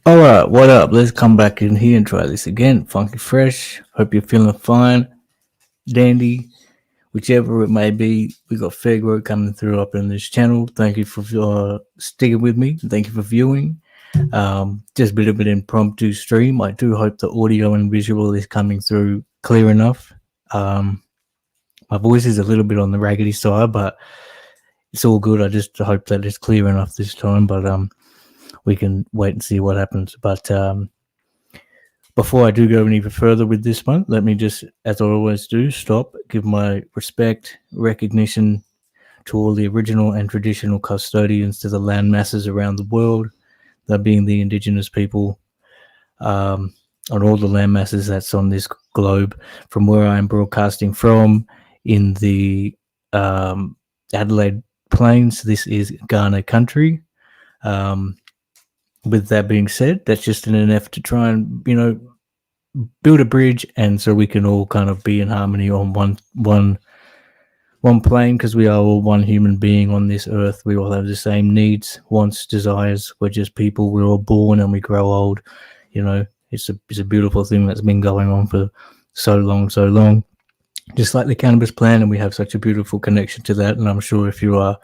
All right, what up? Let's come back in here and try this again. Funky Fresh. Hope you're feeling fine, dandy, whichever it may be. We got FairGrow coming through up in this channel. Thank you for sticking with me. Thank you for viewing. Just a bit of an impromptu stream. I do hope the audio and visual is coming through clear enough. Um, my voice is a little bit on the raggedy side, but it's all good. I just hope that it's clear enough this time. But we can wait and see what happens. But before I do go any further with this one, let me just, as I always do, stop, give my respect, recognition to all the original and traditional custodians to the land masses around the world, that being the Indigenous people, on all the land masses that's on this globe. From where I'm broadcasting from in the Adelaide Plains, this is Ghana country. With that being said, that's just in an effort to try and, build a bridge, and so we can all kind of be in harmony on one plane, because we are all one human being on this earth. We all have the same needs, wants, desires. We're just people. We're all born and we grow old. It's a beautiful thing that's been going on for so long. Just like the cannabis plant, and we have such a beautiful connection to that. And I'm sure if you are,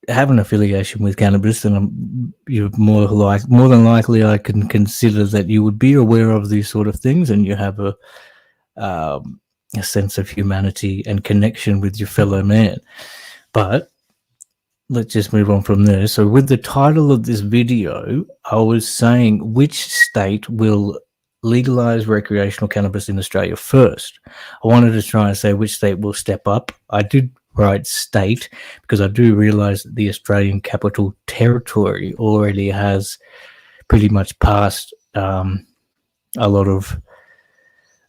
have an affiliation with cannabis, then you're more than likely I can consider that you would be aware of these sort of things, and you have a sense of humanity and connection with your fellow man. But let's just move on from there. So with the title of this video, I was saying which state will legalise recreational cannabis in Australia first. I wanted to try and say which state will step up. I did write state because I do realise that the Australian Capital Territory already has pretty much passed a lot of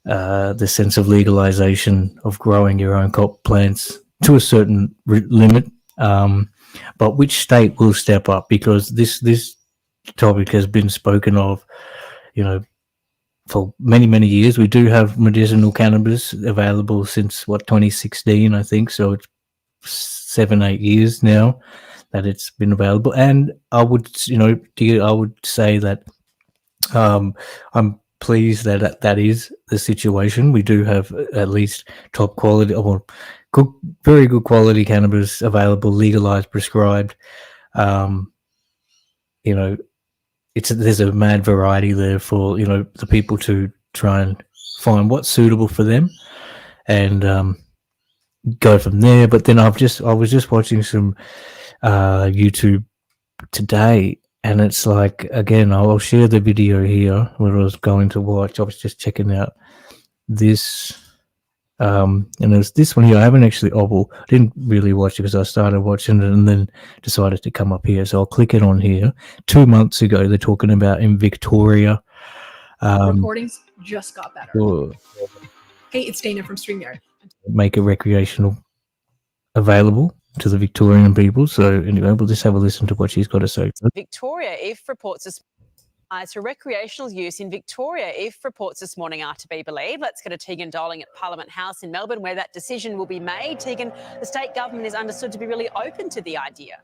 the sense of legalisation of growing your own crop plants to a certain limit. But which state will step up? Because this topic has been spoken of, for many years. We do have medicinal cannabis available since 2016, I think. So it's 7-8 years now that it's been available, and I would say that I'm pleased that that is the situation. We do have at least top quality, or very good quality cannabis available, legalized, prescribed. There's a mad variety there for the people to try and find what's suitable for them, and go from there. But then I was just watching some YouTube today, and it's like, again, I'll share the video here where I was going to watch. I was just checking out this, and there's this one here. I haven't actually, I didn't really watch it because I started watching it and then decided to come up here. So I'll click it on here. 2 months ago, they're talking about in Victoria. Recordings just got better. Sure. Hey, it's Dana from StreamYard. Make it recreational available to the Victorian people. So anyway, we'll just have a listen to what she's got to say. Victoria, if reports for recreational use in Victoria, if reports this morning are to be believed. Let's go to Tegan Doling at Parliament House in Melbourne, where that decision will be made. Tegan, the state government is understood to be really open to the idea.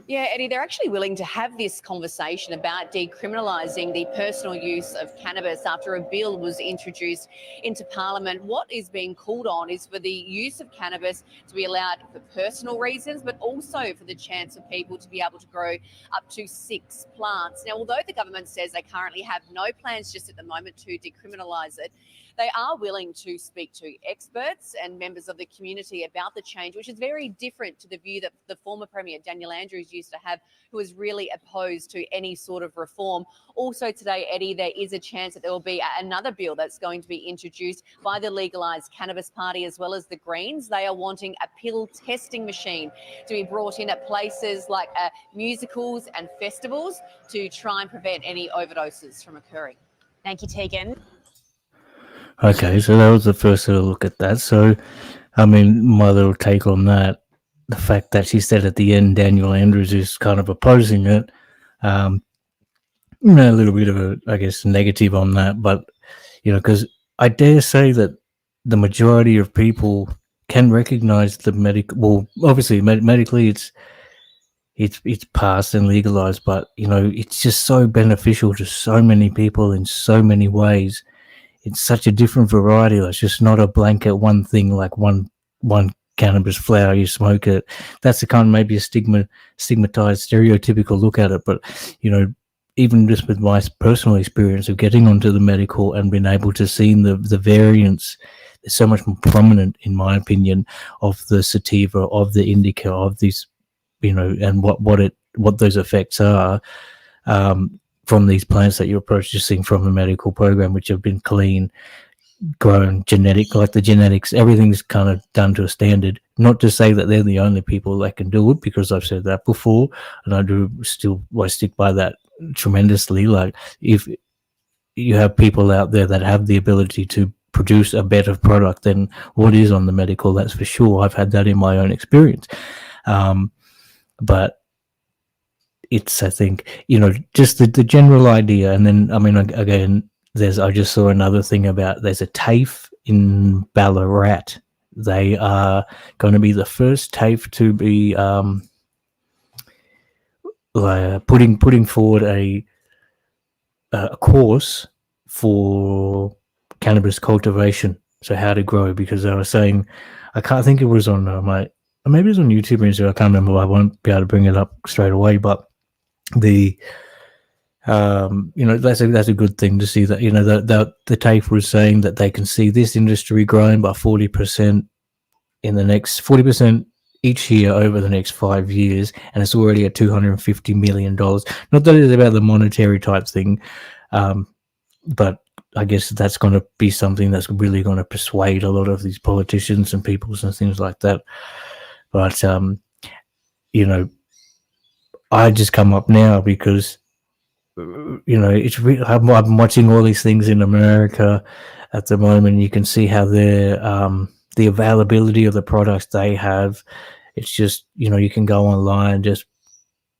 Yeah, Eddie, they're actually willing to have this conversation about decriminalising the personal use of cannabis after a bill was introduced into Parliament. What is being called on is for the use of cannabis to be allowed for personal reasons, but also for the chance of people to be able to grow up to 6 plants. Now, although the government says they currently have no plans just at the moment to decriminalise it, they are willing to speak to experts and members of the community about the change, which is very different to the view that the former Premier Daniel Andrews used to have, who was really opposed to any sort of reform. Also today, Eddie, there is a chance that there will be another bill that's going to be introduced by the Legalise Cannabis Party as well as the Greens. They are wanting a pill testing machine to be brought in at places like musicals and festivals to try and prevent any overdoses from occurring. Thank you, Tegan. Okay, so that was the first little look at that. So, I mean, my little take on that, the fact that she said at the end Daniel Andrews is kind of opposing it, a little bit of a, I guess, negative on that. But, because I dare say that the majority of people can recognize the medical, well, obviously medically it's, it's passed and legalized, but it's just so beneficial to so many people in so many ways. It's such a different variety. It's just not a blanket one thing, like one cannabis flower, you smoke it. That's the kind of maybe a stigmatized, stereotypical look at it. But even just with my personal experience of getting onto the medical and being able to see the variants, there's so much more prominent, in my opinion, of the sativa, of the indica, of these, and what those effects are. From these plants that you're purchasing from the medical program, which have been clean, grown, genetic, like the genetics, everything's kind of done to a standard. Not to say that they're the only people that can do it, because I've said that before, and I stick by that tremendously. Like, if you have people out there that have the ability to produce a better product than what is on the medical, that's for sure. I've had that in my own experience. But it's, I think, just the general idea. And then, I mean, again, I just saw another thing about, there's a TAFE in Ballarat. They are going to be the first TAFE to be putting forward a course for cannabis cultivation. So how to grow, because they were saying, I can't think it was on maybe it was on YouTube or Instagram, I can't remember. I won't be able to bring it up straight away, but that's a good thing to see, that the TAFE was saying that they can see this industry growing by 40% in the next 40% each year over the next 5 years, and it's already at $250 million. Not that it's about the monetary type thing, but I guess that's going to be something that's really going to persuade a lot of these politicians and peoples and things like that. But I just come up now because it's really, I'm watching all these things in America at the moment. You can see how they're the availability of the products they have. It's just, you can go online, just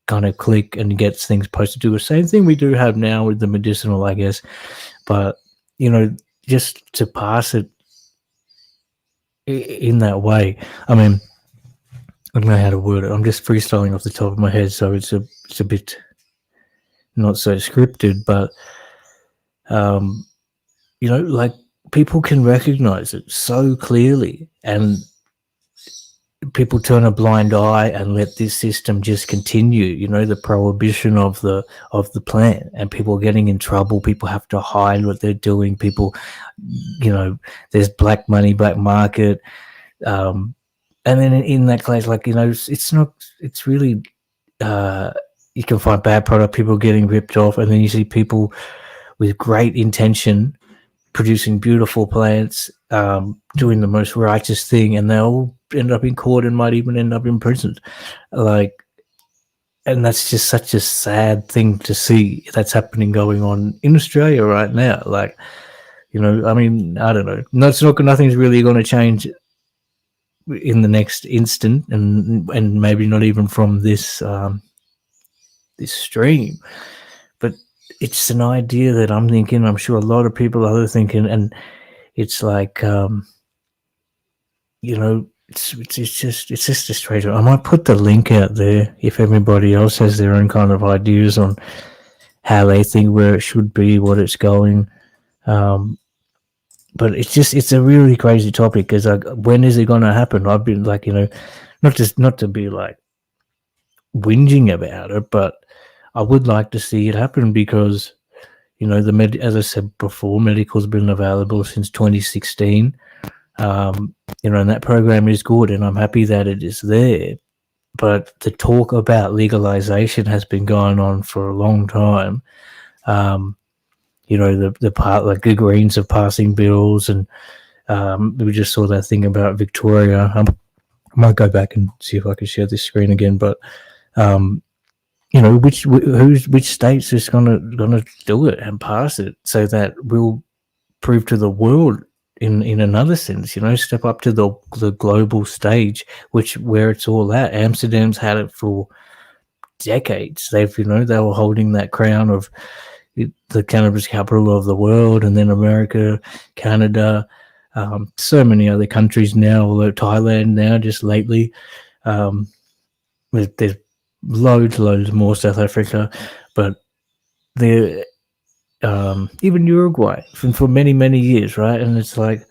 kind of click and get things posted to the same thing we do have now with the medicinal, I guess. But just to pass it in that way, I mean, I don't know how to word it. I'm just freestyling off the top of my head, so it's a bit not so scripted, but like, people can recognize it so clearly, and people turn a blind eye and let this system just continue. The prohibition of the plant, and people are getting in trouble. People have to hide what they're doing. People, there's black money, black market. And then in that case, like, it's really, you can find bad product, people getting ripped off, and then you see people with great intention producing beautiful plants, doing the most righteous thing, and they'll end up in court and might even end up in prison. Like, and that's just such a sad thing to see that's going on in Australia right now. Like, I mean, I don't know. Nothing's really going to change in the next instant, and maybe not even from this this stream, but it's an idea that I'm thinking, I'm sure a lot of people are thinking, and it's like, it's just a straight. I might put the link out there if everybody else has their own kind of ideas on how they think where it should be, what it's going. But it's a really crazy topic, because when is it going to happen? I've been like, not to be like whinging about it, but I would like to see it happen, because as I said before, medical's been available since 2016. And that program is good, and I'm happy that it is there. But the talk about legalization has been going on for a long time. The part, like, the Greens are passing bills, and we just saw that thing about Victoria. I might go back and see if I can share this screen again, but which states is gonna do it and pass it, so that we'll prove to the world in another sense, step up to the global stage, where it's all at. Amsterdam's had it for decades. They were holding that crown of the cannabis capital of the world, and then America, Canada, so many other countries now, although Thailand now just lately, there's loads more South Africa, but the even Uruguay for many years, right? And it's like,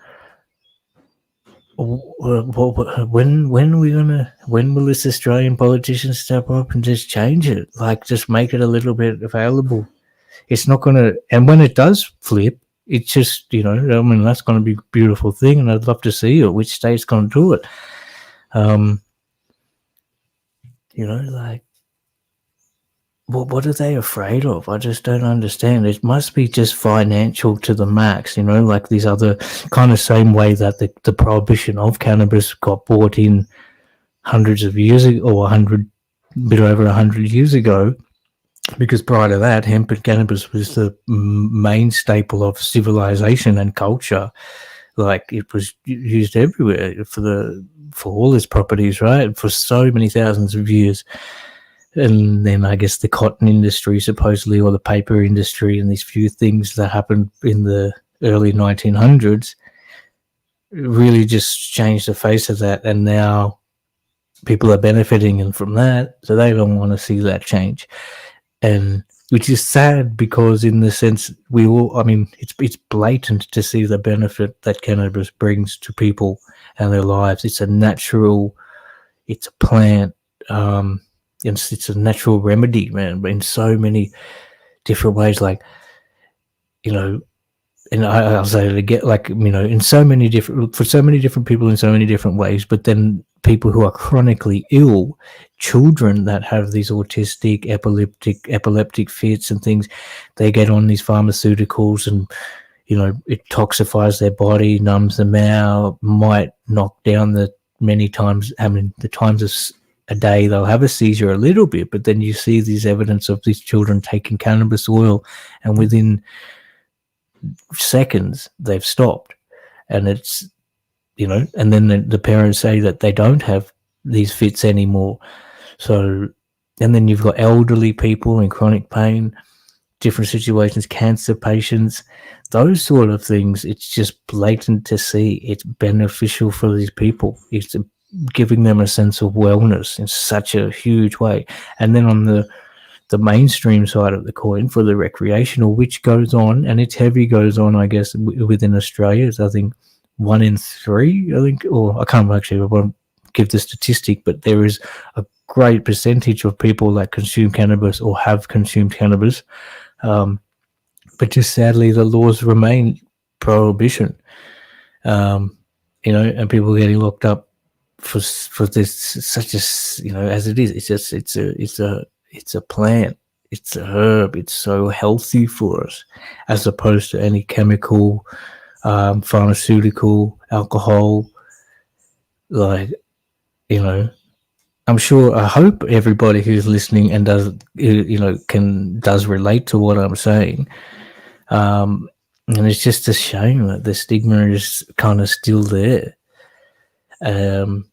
when will this Australian politician step up and just change it? Like, just make it a little bit available. It's not gonna, and when it does flip, it's just, I mean, that's gonna be a beautiful thing, and I'd love to see it. Which state's gonna do it? Like, what are they afraid of? I just don't understand. It must be just financial to the max, like these other kind of same way that the prohibition of cannabis got bought in hundreds of years ago, or bit over 100 years ago, because prior to that, hemp and cannabis was the main staple of civilization and culture. Like, it was used everywhere for all its properties, right? For so many thousands of years. And then I guess the cotton industry, supposedly, or the paper industry, and these few things that happened in the early 1900s really just changed the face of that. And now people are benefiting from that, so they don't want to see that change. And which is sad, because in the sense it's blatant to see the benefit that cannabis brings to people and their lives. It's a plant, it's a natural remedy, man, but in so many different ways. Like, and I'll say it again, like, in so many different, for so many different people in so many different ways. But then people who are chronically ill, children that have these autistic, epileptic fits and things, they get on these pharmaceuticals, and it toxifies their body, numbs them out, might knock down the times of a day they'll have a seizure a little bit. But then you see these evidence of these children taking cannabis oil, and within seconds they've stopped. And it's, and then the parents say that they don't have these fits anymore. So, and then you've got elderly people in chronic pain, different situations, cancer patients, those sort of things. It's just blatant to see it's beneficial for these people. It's giving them a sense of wellness in such a huge way. And then on the mainstream side of the coin, for the recreational, which goes on, and it's heavy, goes on, I guess, within Australia, is I think 1 in 3, I think, or I can't actually, I won't give the statistic, but there is a great percentage of people that consume cannabis or have consumed cannabis. But just sadly, the laws remain prohibition, and people getting locked up for this, such as, as it is. It's just, it's a plant, it's a herb, it's so healthy for us, as opposed to any chemical, pharmaceutical, alcohol. Like, I'm sure, I hope everybody who's listening and does relate to what I'm saying. And it's just a shame that the stigma is kind of still there. And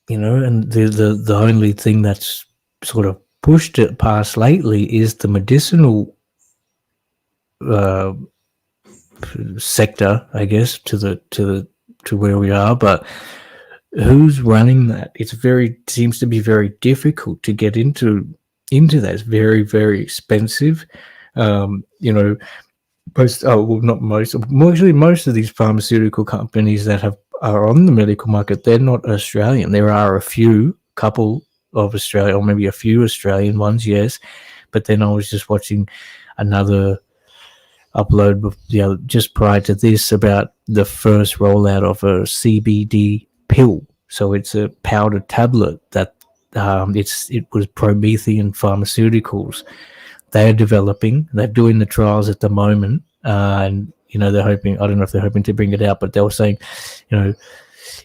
the only thing that's sort of pushed it past lately is the medicinal sector, I guess, to where we are. But who's running that? Seems to be very difficult to get into that. It's very, very expensive. Most of these pharmaceutical companies that are on the medical market, they're not Australian. There are a couple of Australia, or maybe a few Australian ones, yes. But then I was just watching another upload just prior to this about the first rollout of a CBD pill. So it's a powdered tablet that it was Promethean Pharmaceuticals. They're doing the trials at the moment, and they're hoping, I don't know if they're hoping to bring it out, but they were saying,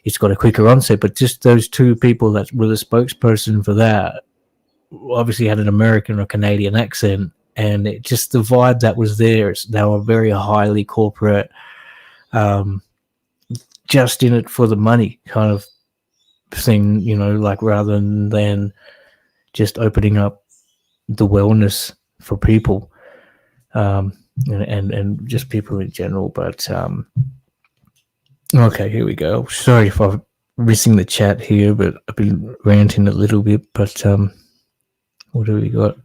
it's got a quicker onset. But just those two people that were the spokesperson for that obviously had an American or Canadian accent, and it just, the vibe that was there, they were very highly corporate, just in it for the money kind of thing, like, rather than just opening up the wellness for people, and just people in general. But okay, here we go. Sorry if I've missing the chat here, but I've been ranting a little bit. But what do we got?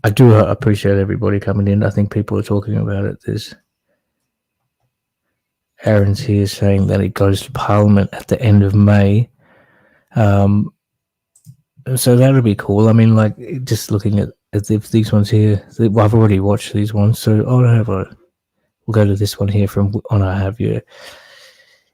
I do appreciate everybody coming in. I think people are talking about it. There's Aaron's here saying that it goes to Parliament at the end of May. So that'll be cool. I mean, like, just looking at if these ones here, well, I've already watched these ones, so we'll go to this one here from on I have you.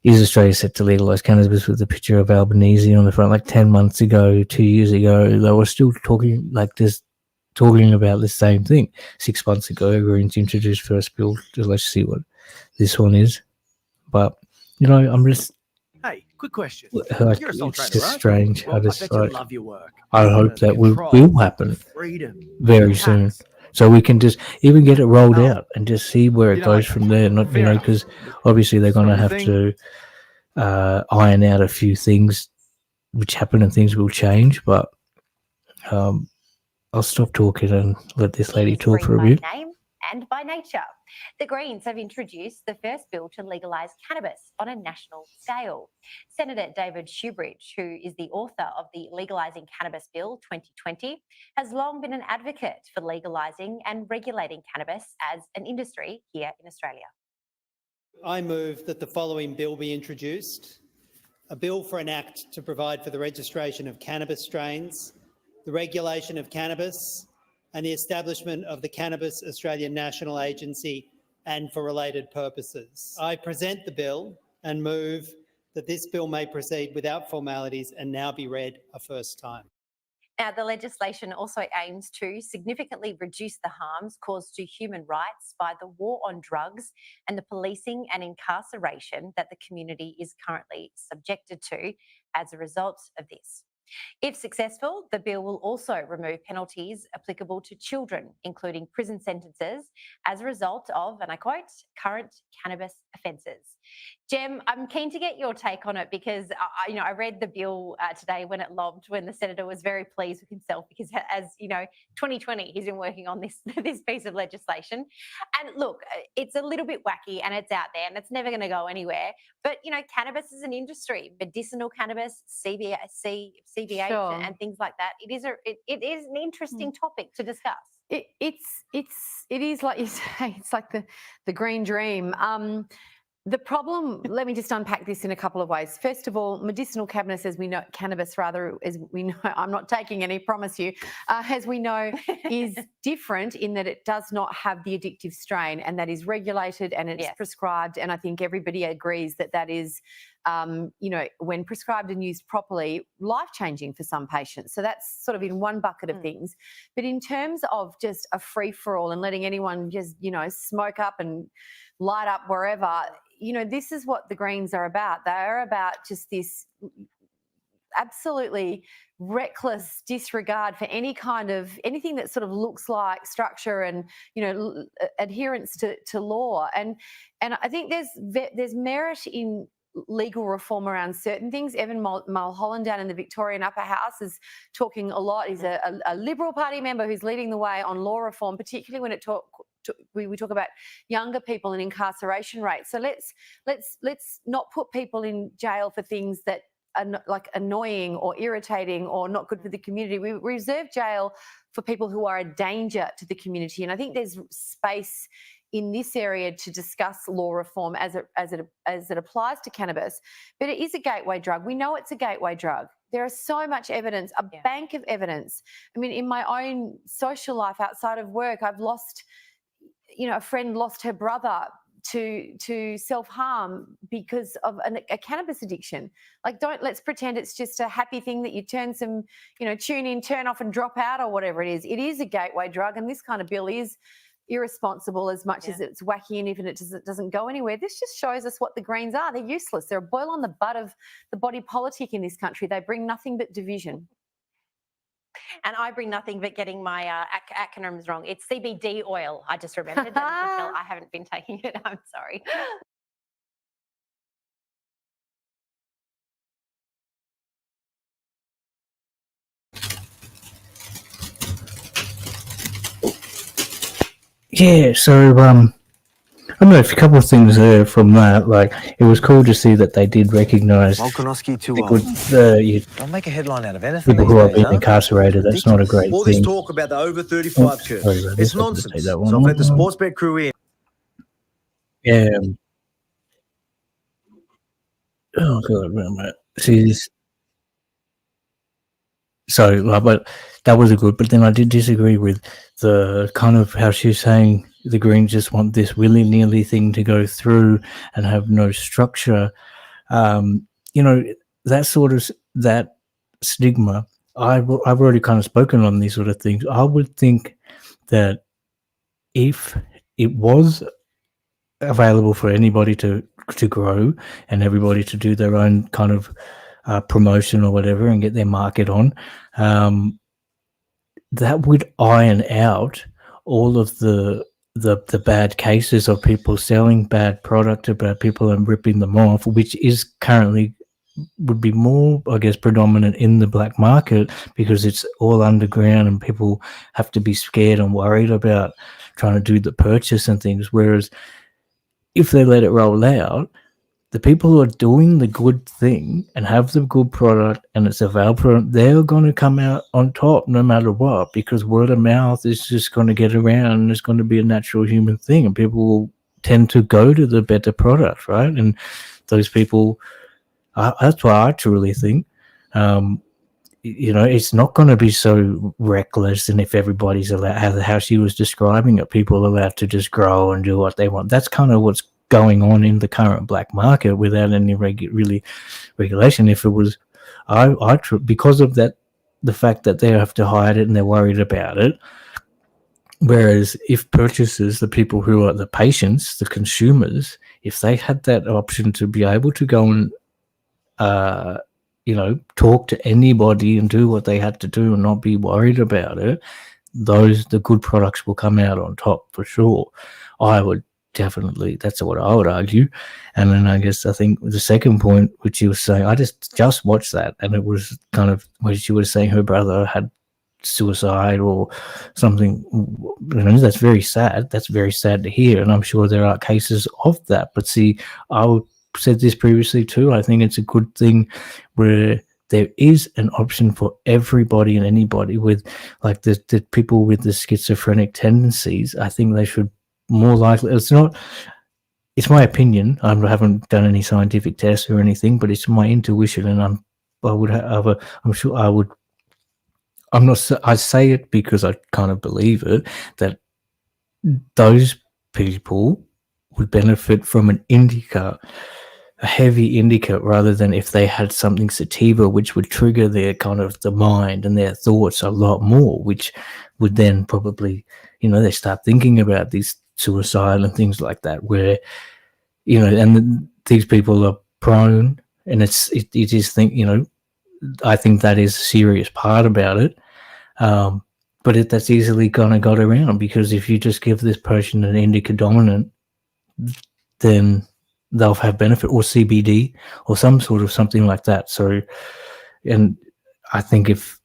Is Australia set to legalise cannabis with a picture of Albanese on the front? Like 10 months ago, 2 years ago, they were still talking about the same thing. 6 months ago, Greens introduced first bill. Let's see what this one is. But, I'm just... Hey, quick question. Like, You're a sole it's trader, just right? strange. Well, I just bet you love your work. I hope that Control, will happen freedom, very soon. So we can just even get it rolled Oh. out and just see where it goes from there. Not, fair enough. because obviously they're going to have to iron out a few things which happen and things will change. But I'll stop talking and let this lady talk for a bit. By name and by nature. The Greens have introduced the first bill to legalise cannabis on a national scale. Senator David Shoebridge, who is the author of the Legalising Cannabis Bill 2020, has long been an advocate for legalising and regulating cannabis as an industry here in Australia. I move that the following bill be introduced: a bill for an act to provide for the registration of cannabis strains, the regulation of cannabis, and the establishment of the Cannabis Australia National Agency and for related purposes. I present the bill and move that this bill may proceed without formalities and now be read a first time. Now, the legislation also aims to significantly reduce the harms caused to human rights by the war on drugs and the policing and incarceration that the community is currently subjected to as a result of this. If successful, the bill will also remove penalties applicable to children, including prison sentences, as a result of, and I quote, current cannabis offences. Jem, I'm keen to get your take on it because I read the bill today when it lobbed, when the senator was very pleased with himself because, as you know, 2020 he's been working on this piece of legislation. And look, it's a little bit wacky and it's out there and it's never going to go anywhere. But cannabis is an industry, medicinal cannabis, CBH, Sure. and things like that. It is an interesting topic to discuss. It is like you say, it's like the green dream. The problem, let me just unpack this in a couple of ways. First of all, medicinal cannabis, as we know, I'm not taking any, promise you, as we know, is different in that it does not have the addictive strain, and that is regulated and it's prescribed. And I think everybody agrees that is, when prescribed and used properly, life-changing for some patients. So that's sort of in one bucket of things. But in terms of just a free-for-all and letting anyone just, smoke up and light up wherever, this is what the Greens are about. They are about just this absolutely reckless disregard for anything that sort of looks like structure and adherence to law. And I think there's merit in legal reform around certain things. Evan Mulholland down in the Victorian Upper House is talking a lot. He's a Liberal Party member who's leading the way on law reform, particularly when we talk about younger people and incarceration rates. So let's not put people in jail for things that are like annoying or irritating or not good for the community. We reserve jail for people who are a danger to the community, and I think there's space in this area to discuss law reform as it applies to cannabis. But it is a gateway drug. We know it's a gateway drug. There is so much evidence, a bank of evidence. I mean, in my own social life outside of work, I've lost, a friend lost her brother to self-harm because of a cannabis addiction. Like, let's pretend it's just a happy thing that you turn some, tune in, turn off and drop out or whatever it is. It is a gateway drug, and this kind of bill is irresponsible as much as it's wacky, and even it doesn't go anywhere. This just shows us what the Greens are. They're useless. They're a boil on the butt of the body politic in this country. They bring nothing but division. And I bring nothing but getting my acronyms wrong. It's CBD oil, I just remembered. I haven't been taking it. I'm sorry. Yeah, so I don't know, a couple of things there from that. Like, it was cool to see that they did recognise Volkanovski to the good don't make a headline out of anything people these who are days, being huh? incarcerated. That's not a great All this thing. talk about the over 35 Oops, curve, sorry about it's this. I'll just take nonsense. that one So I've let the off. sports bet crew in. Yeah. Oh god, wait a minute. See this. So, but that was a good. But then I did disagree with the kind of how she was saying the Greens just want this willy-nilly thing to go through and have no structure. You know, that sort of that stigma. I've already kind of spoken on these sort of things. I would think that if it was available for anybody to grow and everybody to do their own kind of promotion or whatever and get their market on, that would iron out all of the bad cases of people selling bad product to bad people and ripping them off, which is currently would be more, I guess, predominant in the black market because it's all underground and people have to be scared and worried about trying to do the purchase and things. Whereas if they let it roll out, the people who are doing the good thing and have the good product and it's available, they're going to come out on top no matter what, because word of mouth is just going to get around and it's going to be a natural human thing and people will tend to go to the better product, right? And those people, that's what I truly think. You know, it's not going to be so reckless, and if everybody's allowed, how she was describing it, people are allowed to just grow and do what they want. That's kind of what's going on in the current black market without any regulation. If it was, because of that, the fact that they have to hide it and they're worried about it. Whereas if purchasers, the people who are the patients, the consumers, if they had that option to be able to go and you know, talk to anybody and do what they had to do and not be worried about it, the good products will come out on top for sure. I would definitely, that's what I would argue. And then I think the second point, which you were saying, I just watched that, and it was kind of where she was saying her brother had suicide or something. You know, that's very sad. That's very sad to hear, and I'm sure there are cases of that. But see, I said this previously too. I think it's a good thing where there is an option for everybody and anybody with, like, the people with the schizophrenic tendencies. I think they should more likely. It's my opinion. I haven't done any scientific tests or anything, but it's my intuition, and I'm sure I would. I'm not. I say it because I kind of believe it, that those people would benefit from an indica, a heavy indica, rather than if they had something sativa, which would trigger their kind of the mind and their thoughts a lot more, which would then probably, you know, they start thinking about these suicide and things like that, where, you know, and these people are prone, and it is you know, I think that is a serious part about it. But that's easily kind of got around, because if you just give this person an indica dominant, then they'll have benefit, or CBD or some sort of something like that. So, and I think if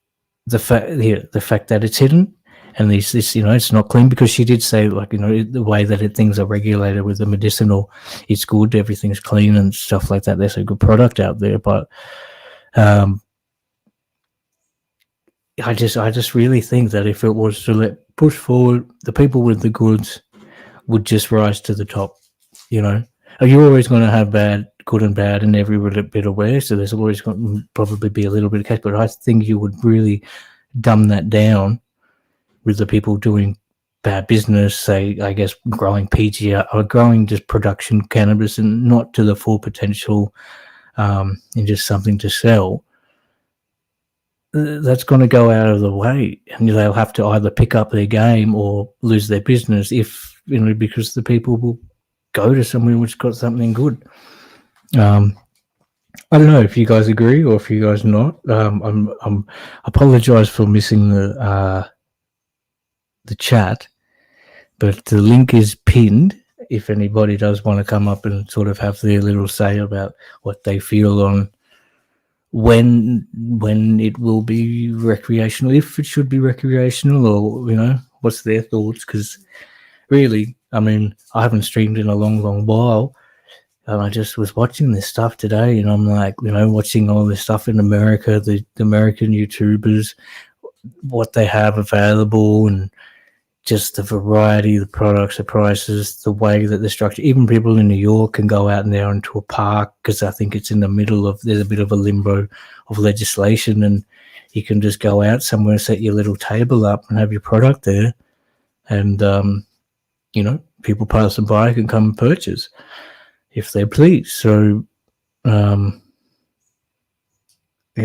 the fact that it's hidden and this, you know, it's not clean, because she did say, like, you know, the way that things are regulated with the medicinal, it's good, everything's clean and stuff like that. There's a good product out there, but I just really think that if it was to push forward, the people with the goods would just rise to the top. You know, you're always going to have good and bad in every little bit of way, so there's always going to probably be a little bit of case, but I think you would really dumb that down with the people doing bad business, say, I guess, growing PGR or growing just production cannabis and not to the full potential, and just something to sell. That's going to go out of the way, and they'll have to either pick up their game or lose their business, if, you know, because the people will go to somewhere which got something good. I don't know if you guys agree or if you guys not. I apologize for missing the chat, but the link is pinned if anybody does want to come up and sort of have their little say about what they feel on when it will be recreational, if it should be recreational, or, you know, what's their thoughts, because really. I mean, I haven't streamed in a long while. And I just was watching this stuff today, and I'm like, watching all this stuff in America, the American YouTubers, what they have available, and just the variety, the products, the prices, the way that they're structured. Even people in New York can go out there into a park, because I think it's in the middle of, there's a bit of a limbo of legislation, and you can just go out somewhere, set your little table up and have your product there. And, people passing by can come and purchase if they please. So,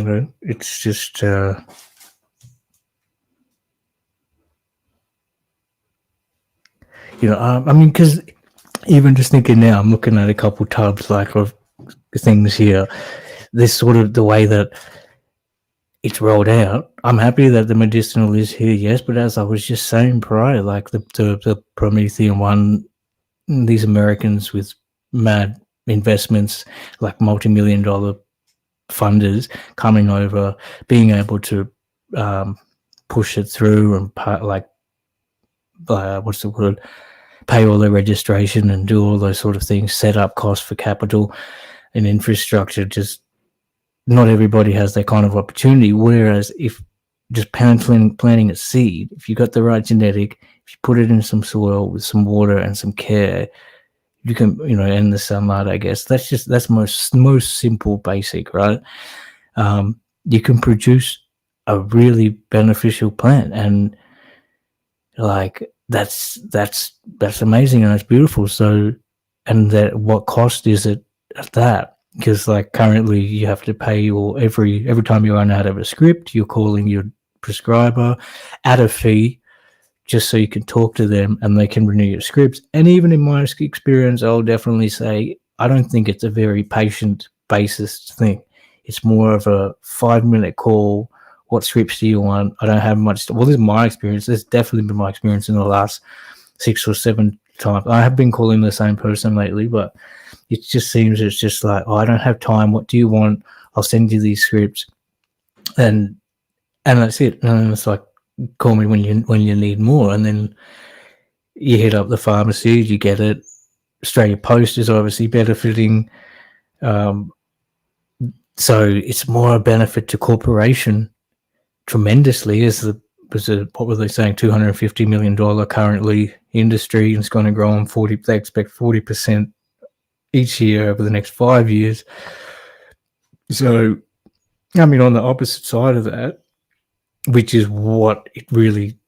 it's just, because even just thinking now, I'm looking at a couple tubs like of things here. This sort of the way that it's rolled out. I'm happy that the medicinal is here, yes, but as I was just saying prior, like the Promethean one, these Americans with mad investments, like multi-million-dollar funders coming over, being able to push it through and what's the word? Pay all their registration and do all those sort of things, set up costs for capital and infrastructure. Just not everybody has that kind of opportunity. Whereas if just planting a seed, if you got the right genetic, if you put it in some soil with some water and some care, you can, and the sunlight, I guess. That's most simple, basic, right? You can produce a really beneficial plant, and like that's amazing, and it's beautiful. So, and that, what cost is it at that? Because like currently you have to pay your every time you run out of a script, you're calling your prescriber at a fee just so you can talk to them and they can renew your scripts. And even in my experience, I'll definitely say I don't think it's a very patient basis thing. It's more of a 5-minute call. What scripts do you want? I don't have much. Well, this is my experience. This has definitely been my experience in the last 6 or 7 times. I have been calling the same person lately, but it just seems it's just like, I don't have time. What do you want? I'll send you these scripts, and that's it. And it's like, call me when you need more, and then you hit up the pharmacy. You get it. Australia Post is obviously benefiting. So it's more a benefit to corporation tremendously. What were they saying? $250 million currently industry, and it's going to grow on 40. They expect 40% each year over the next 5 years. So, I mean, on the opposite side of that, which is what it really,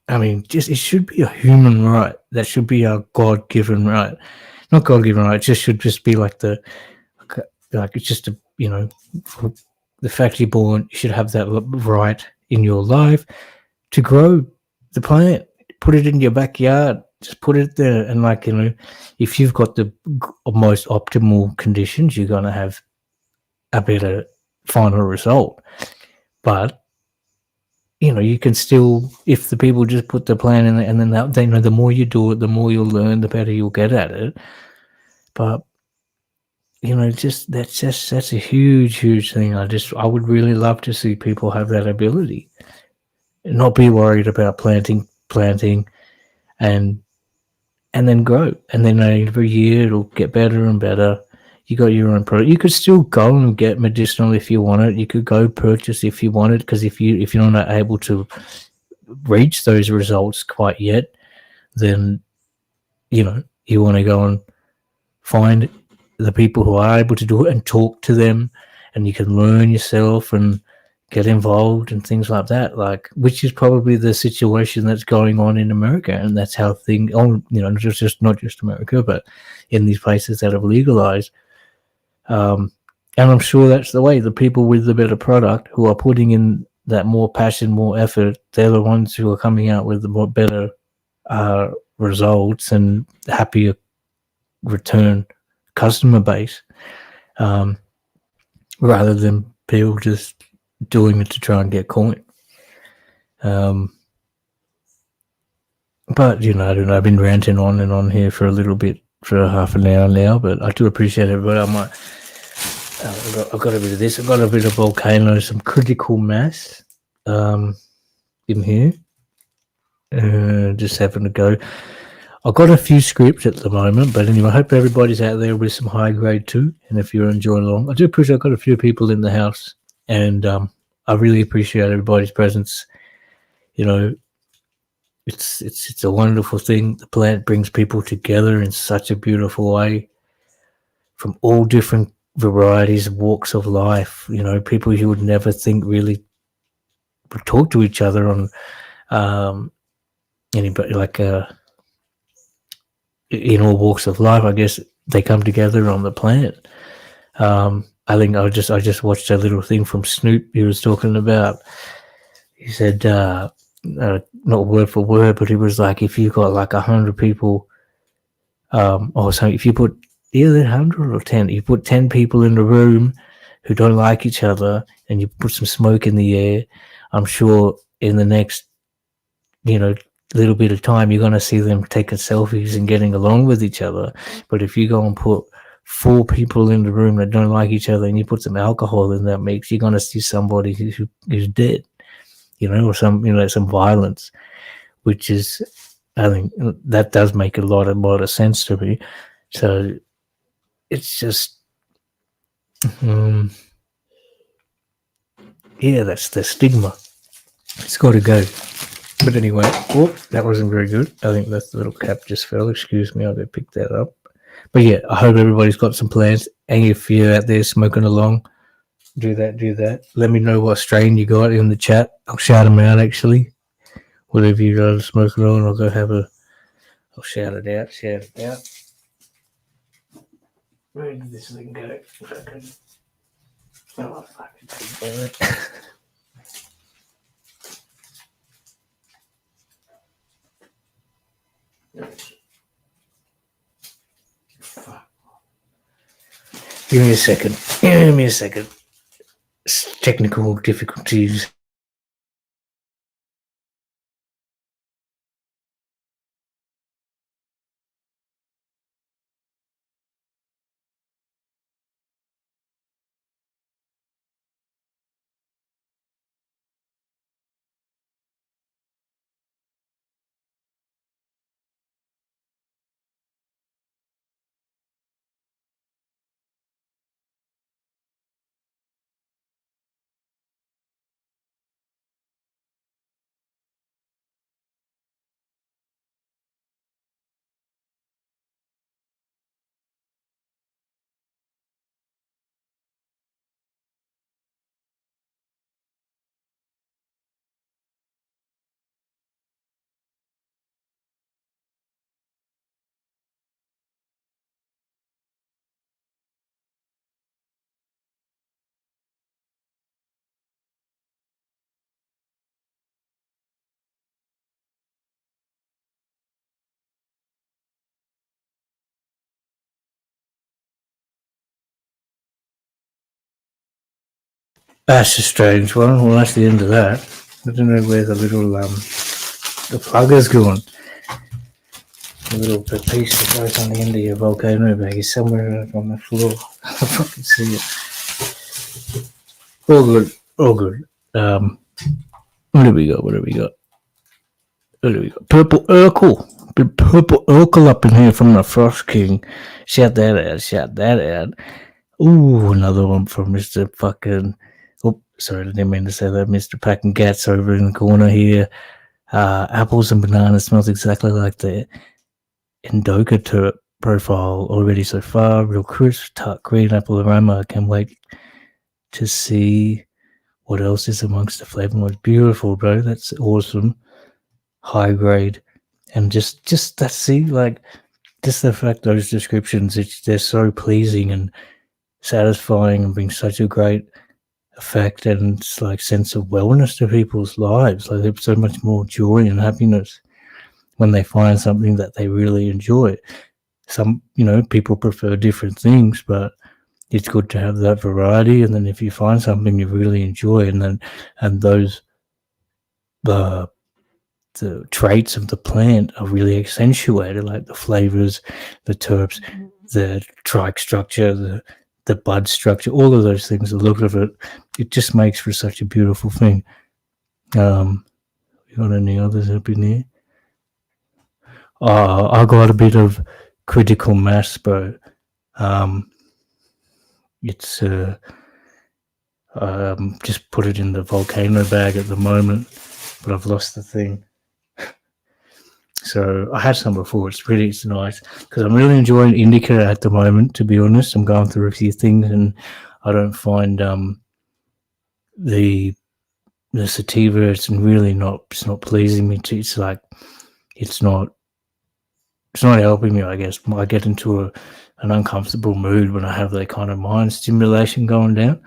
it should be a human right. That should be our God-given right. Not God-given right. It just should just be like it's just the fact you're born, you should have that right in your life to grow the plant. Put it in your backyard. Just put it there, and if you've got the most optimal conditions, you're going to have a better final result. But you can still, if the people just put the plan in, and then the more you do it, the more you'll learn, the better you'll get at it. But that's a huge thing. I would really love to see people have that ability, and not be worried about planting, and then grow, and then every year it'll get better and better. You got your own product. You could still go and get medicinal if you want it. You could go purchase if you want it, because if you're not able to reach those results quite yet, then you want to go and find the people who are able to do it and talk to them, and you can learn yourself and get involved and things like that, which is probably the situation that's going on in America. And that's how things, not just America, but in these places that have legalized. And I'm sure that's the way. The people with the better product, who are putting in that more passion, more effort, they're the ones who are coming out with the more better results and happier return customer base, rather than people just doing it to try and get coin. But I don't know, I've been ranting on and on here for a little bit, for half an hour now, but I do appreciate it. But I might, I've got a bit of this, I've got a bit of volcano, some critical mass in here, Just having a go. I've got a few scripts at the moment, but anyway, I hope everybody's out there with some high grade too. And if you're enjoying along, I do appreciate I've got a few people in the house, and I really appreciate everybody's presence. You know, it's a wonderful thing. The plant brings people together in such a beautiful way from all different varieties, walks of life. You know, people you would never think really would talk to each other on anybody like in all walks of life. I guess they come together on the planet. I think I just watched a little thing from Snoop. He was talking about. He said, not word for word, but he was like, if you got like 100 people, or so, if you put either 100 or 10, you put 10 people in the room who don't like each other, and you put some smoke in the air, I'm sure in the next, little bit of time, you're going to see them taking selfies and getting along with each other. But if you go and put 4 people in the room that don't like each other and you put some alcohol in that mix, you're going to see somebody who's dead, or some violence, which is, I think that does make a lot of sense to me. So it's just, that's the stigma. It's got to go. But anyway, that wasn't very good. I think that's the little cap just fell. Excuse me, I'll go pick that up. But yeah, I hope everybody's got some plans. And if you're out there smoking along, do that. Let me know what strain you got in the chat. I'll shout them out, actually. Whatever you guys are smoking on, I'll I'll shout it out. Where did this thing go? Oh, fucking damn it. Fuck. Give me a second. Technical difficulties. That's a strange one. Well, that's the end of that. I don't know where the little the plug is going. The little piece that goes on the end of your volcano bag is somewhere on the floor. I fucking see it. All good. What do we got? Purple Urkel. Purple Urkel up in here from the Frost King. Shout that out. Ooh, another one from Mr. fucking... Oh, sorry, I didn't mean to say that. Mr. Packing Gats over in the corner here. Apples and bananas smells exactly like the Indoka turp profile already so far. Real crisp, tart green apple aroma. I can't wait to see what else is amongst the flavonoids. Beautiful, bro. That's awesome. High grade. And just that, see, like, just the fact those descriptions, they're so pleasing and satisfying and bring such a great effect and it's like sense of wellness to people's lives. Like there's so much more joy and happiness when they find something that they really enjoy. Some, people prefer different things, but it's good to have that variety. And then if you find something you really enjoy, and those the traits of the plant are really accentuated, like the flavors, the terps, the trike structure, the bud structure, all of those things, the look of it, it just makes for such a beautiful thing. You got any others up in here? I got a bit of critical mass, but it's just put it in the volcano bag at the moment, but I've lost the thing. So I had some before. It's nice because I'm really enjoying indica at the moment. To be honest, I'm going through a few things, and I don't find the sativa. It's really not. It's not pleasing me. It's like it's not helping me. I guess I get into an uncomfortable mood when I have that kind of mind stimulation going down.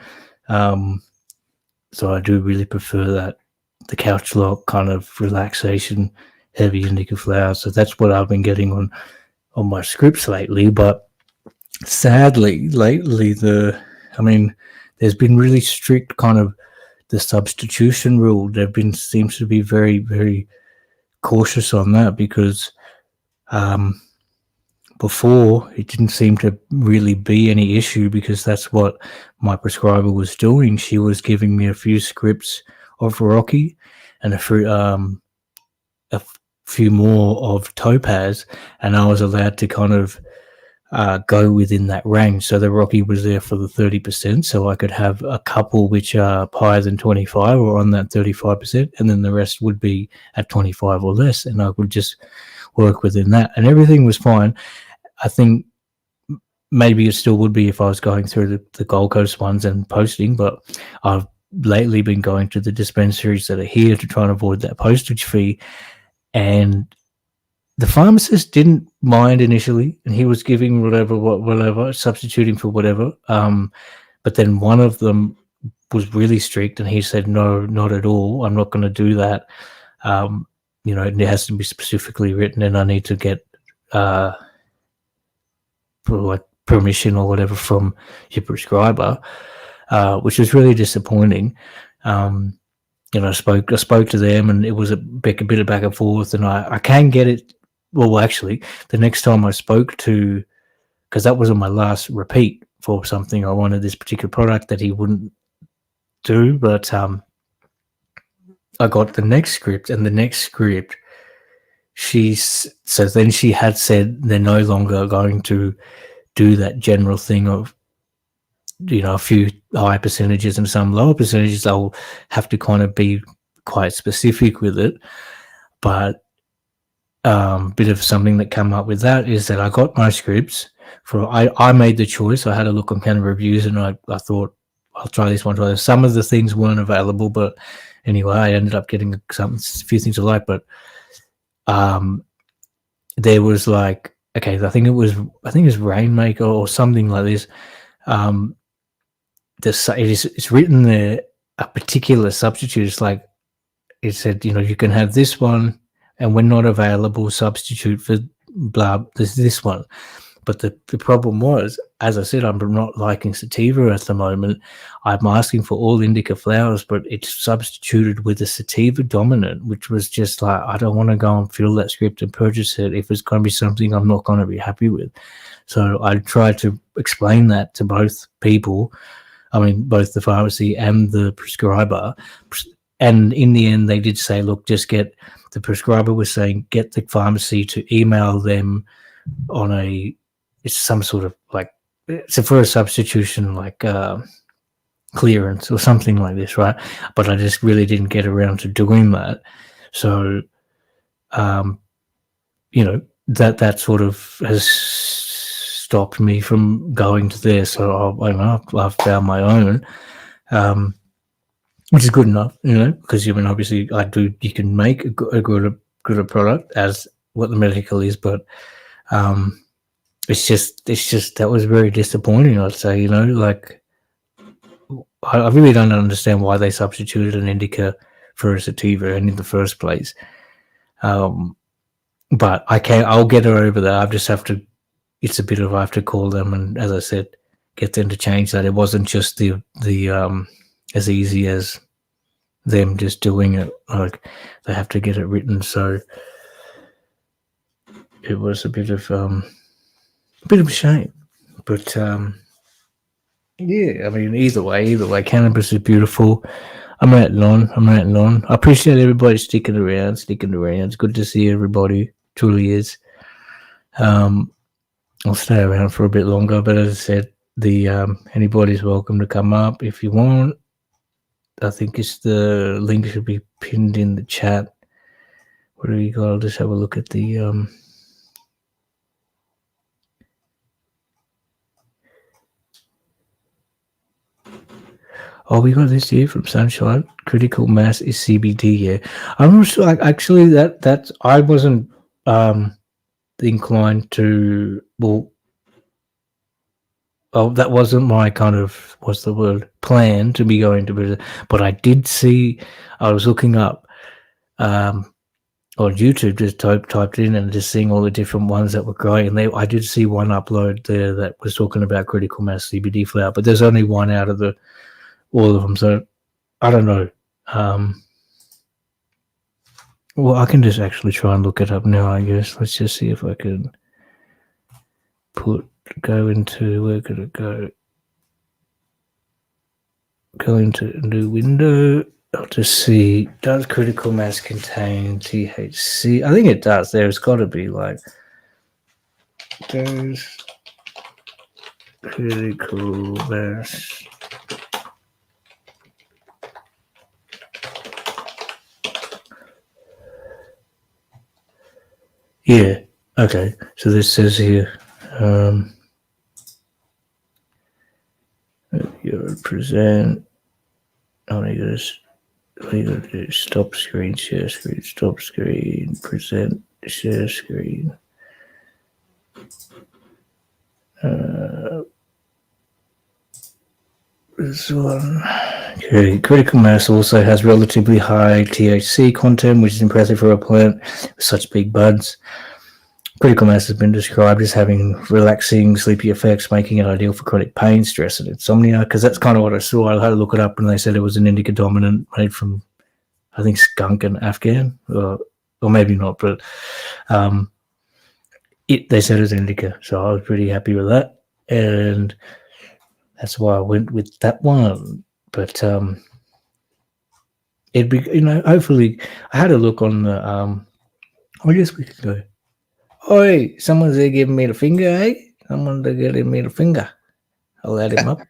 So I do really prefer that the couch lock kind of relaxation, heavy indica flower. So that's what I've been getting on my scripts lately. But sadly, lately there's been really strict kind of the substitution rule. Seems to be very, very cautious on that because before it didn't seem to really be any issue because that's what my prescriber was doing. She was giving me a few scripts of Rocky and a few more of Topaz, and I was allowed to kind of go within that range. So the Rocky was there for the 30%, so I could have a couple which are higher than 25 or on that 35%, and then the rest would be at 25 or less, and I would just work within that, and everything was fine. I think maybe it still would be if I was going through the Gold Coast ones and posting, but I've lately been going to the dispensaries that are here to try and avoid that postage fee. And the pharmacist didn't mind initially, and he was giving whatever, substituting for whatever. But then one of them was really strict, and he said, "No, not at all. I'm not going to do that. It has to be specifically written, and I need to get permission or whatever from your prescriber," which was really disappointing. I spoke to them, and it was a bit of back and forth, and I can get it. Well, actually, the next time I spoke to, because that was on my last repeat for something, I wanted this particular product that he wouldn't do, but I got the next script, and the next script, then she had said they're no longer going to do that general thing of, a few high percentages and some lower percentages. They'll have to kind of be quite specific with it. But bit of something that came up with that is that I got my scripts I made the choice. I had a look on Cannabis Reviews, and I thought, I'll try this one, try this. Some of the things weren't available, but anyway, I ended up getting a few things I like. But there was like, okay, I think it was Rainmaker or something like this. It's written there, a particular substitute. It's like, it said, you can have this one, and when not available, substitute for blah, this one. But the problem was, as I said, I'm not liking sativa at the moment. I'm asking for all indica flowers, but it's substituted with a sativa dominant, which was just like, I don't want to go and fill that script and purchase it if it's going to be something I'm not going to be happy with. So I tried to explain that to both people. I mean, both the pharmacy and the prescriber. And in the end, they did say, look, the prescriber was saying, get the pharmacy to email them on it's some sort of like, it's for a substitution, like clearance or something like this, right? But I just really didn't get around to doing that. So, that sort of has stopped me from going to there. So I've found my own, which is good enough, because obviously you can make a good product as what the medical is, but it's just that was very disappointing, I'd say. Like, I really don't understand why they substituted an indica for a sativa in the first place. But I'll get her over that. I just have to. It's a bit of, I have to call them and, as I said, get them to change that. It wasn't just the as easy as them just doing it. Like, they have to get it written. So it was a bit of a shame. But yeah, I mean, either way, cannabis is beautiful. I'm rattling on. I appreciate everybody sticking around. It's good to see everybody. truly is. I'll stay around for a bit longer, but as I said, the anybody's welcome to come up if you want. I think it's the link should be pinned in the chat. What do we got? I'll just have a look at the Oh, we got this here from Sunshine. Critical mass is CBD. Yeah, I'm not sure. Actually, that's I wasn't inclined to. Well, oh, that wasn't my kind of what's the word plan to be going to Brazil. But I did see. I was looking up on YouTube, just typed in and just seeing all the different ones that were growing. And I did see one upload there that was talking about critical mass CBD flower, but there's only one out of all of them. So I don't know. Well, I can just actually try and look it up now, I guess. Let's just see if I can go into, where could it go? Go into a new window. I'll just see, does critical mass contain THC? I think it does. There's got to be like, does critical mass Yeah. Okay. So this says here, you present. Oh, you gotta do stop screen, share screen, stop screen, present, share screen. This one. Okay. Critical mass also has relatively high THC content, which is impressive for a plant with such big buds. Critical mass has been described as having relaxing, sleepy effects, making it ideal for chronic pain, stress, and insomnia. Because that's kind of what I saw. I had to look it up, and they said it was an indica dominant made from, I think, skunk and Afghan, or maybe not, but they said it was indica. So I was pretty happy with that, and that's why I went with that one. But it'd be, hopefully, I had a look on the. I guess we could go. Oi, someone's there giving me the finger, eh? Someone's there giving me the finger. I'll add him up.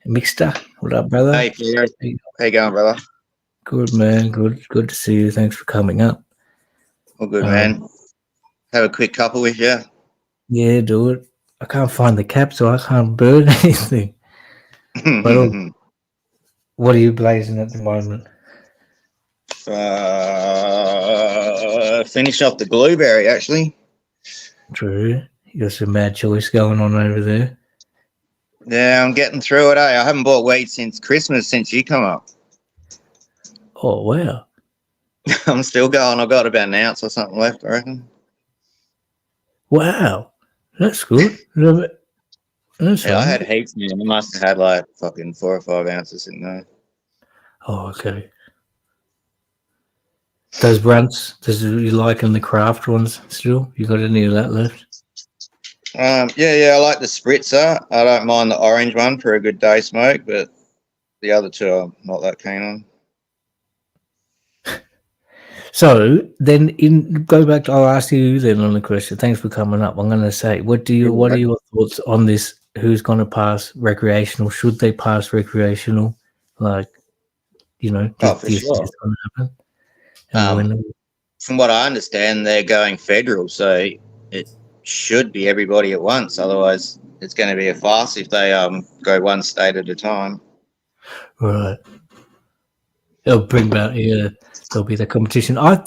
Mixter, what up, brother? Hey, Peter. How you going, brother? Good, man. Good to see you. Thanks for coming up. All good, man. Have a quick couple with you. Yeah, do it. I can't find the cap, so I can't burn anything. But what are you blazing at the moment? Finish off the blueberry, actually. True. You got some mad choice going on over there. Yeah, I'm getting through it, I haven't bought weed since Christmas, since you come up. Oh, wow. I'm still going. I've got about an ounce or something left, I reckon. Wow. That's good. That's I had heaps, man. I must have had like fucking 4 or 5 ounces in there. Oh, okay. Those blunts, you liking the craft ones still? You got any of that left? Yeah, I like the spritzer. I don't mind the orange one for a good day smoke, but the other two I'm not that keen on. So then, go back to, I'll ask you then on the question. Thanks for coming up. I'm going to say, what are your thoughts on this? Who's going to pass recreational? Should they pass recreational? Like, For sure. Is going to happen? From what I understand, they're going federal, so it should be everybody at once. Otherwise, it's going to be a farce if they go one state at a time. Right. It'll bring about, there'll be the competition. I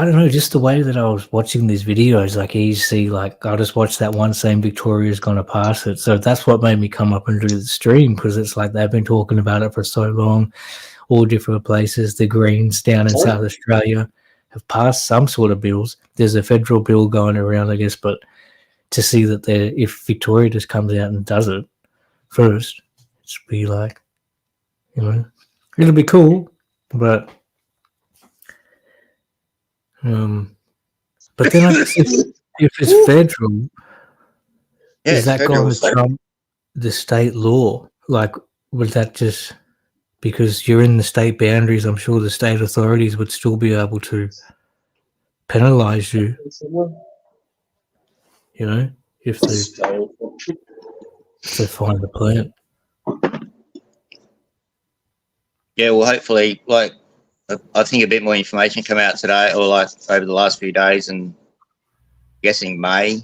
don't know, just the way that I was watching these videos, like you see, like I just watched that one saying Victoria's going to pass it. So that's what made me come up and do the stream, because it's like they've been talking about it for so long. All different places. The Greens down in South Australia have passed some sort of bills. There's a federal bill going around, I guess, but to see that if Victoria just comes out and does it first, it's be like, it'll be cool, but then I guess if it's federal, is that going to trump the state law? Like, would that just because you're in the state boundaries. I'm sure the state authorities would still be able to penalise you. You know, if they find the plant. Yeah, well, hopefully, like, I think a bit more information come out today, or like over the last few days, and guessing May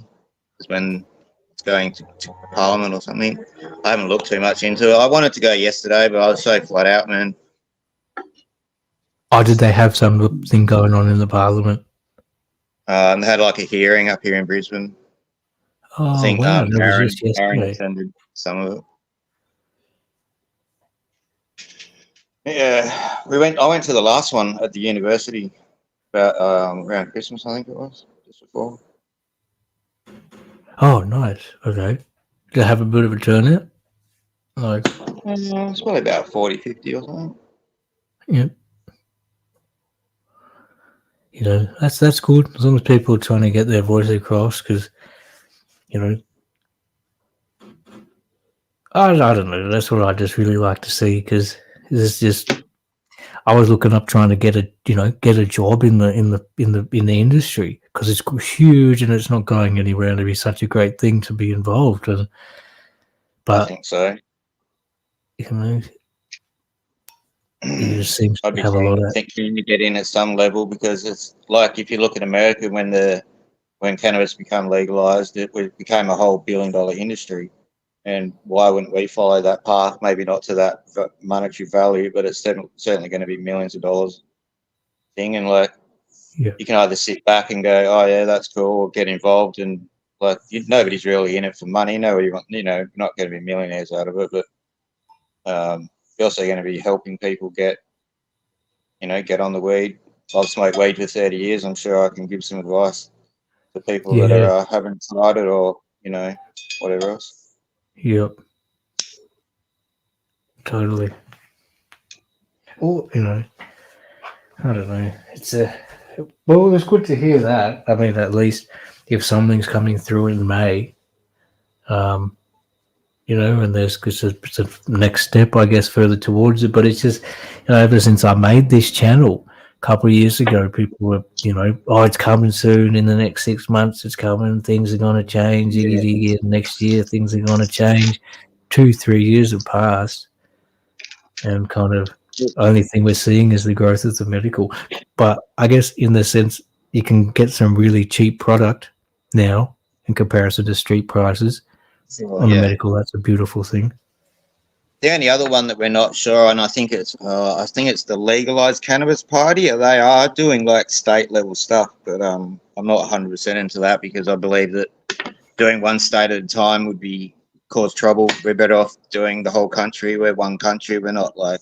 is when it's going to Parliament or something. I haven't looked too much into it. I wanted to go yesterday, but I was so flat out, man. Oh, did they have something going on in the Parliament? They had like a hearing up here in Brisbane. Oh, I think wow. That was Aaron just yesterday. attended some of it. Yeah, I went to the last one at the university about around Christmas, I think it was, just before. Oh, nice. Okay. Did it have a bit of a turnout? Like, It's probably about 40, 50 or something. yeah. You know, that's good as long as people are trying to get their voice across. Because, you know, I don't know. That's what I just really like to see. Because it's just, I was looking up trying to get a job in the industry, because it's huge and it's not going anywhere, and it'd be such a great thing to be involved in. But I think so. You know, it just seems I'd to be have a lot of. keen to get in at some level, because it's like, if you look at America, when cannabis became legalized, it became a whole $1 billion industry. And why wouldn't we follow that path? Maybe not to that monetary value, but it's certainly going to be millions of dollars thing. And like, Yeah. you can either sit back and go, "Oh yeah, that's cool," or get involved. And like, nobody's really in it for money. Nobody want, you're not going to be millionaires out of it, but you're also going to be helping people get on the weed. I've smoked weed for 30 years. I'm sure I can give some advice to people that are haven't tried it, or whatever else. Yep. Totally. Well, I don't know. It's well, it's good to hear that. I mean, at least if something's coming through in May, and there's it's a next step, I guess, further towards it. But it's just, ever since I made this channel a couple of years ago, people were, oh, it's coming soon. In the next 6 months, it's coming. Things are going to change. Yeah. Next year, things are going to change. 2-3 years have passed, and kind of only thing we're seeing is the growth of the medical. But I guess in the sense, you can get some really cheap product now in comparison to street prices on the medical. That's a beautiful thing. The only other one that we're not sure on, I think it's the Legalise Cannabis Party. They are doing like state level stuff, but I'm not 100% into that, because I believe that doing one state at a time would cause trouble. We're better off doing the whole country. We're one country. We're not like,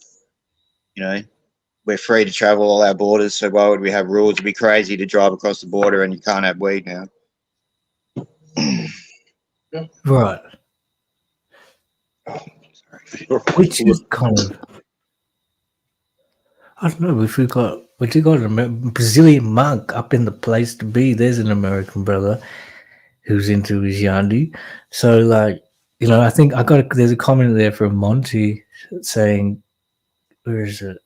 we're free to travel all our borders. So why would we have rules? It'd be crazy to drive across the border and you can't have weed now. Right. Which is kind of, I don't know, we got a Brazilian monk up in the place to be. There's an American brother who's into his yarndi. So like, I think there's a comment there from Monty saying, where is it?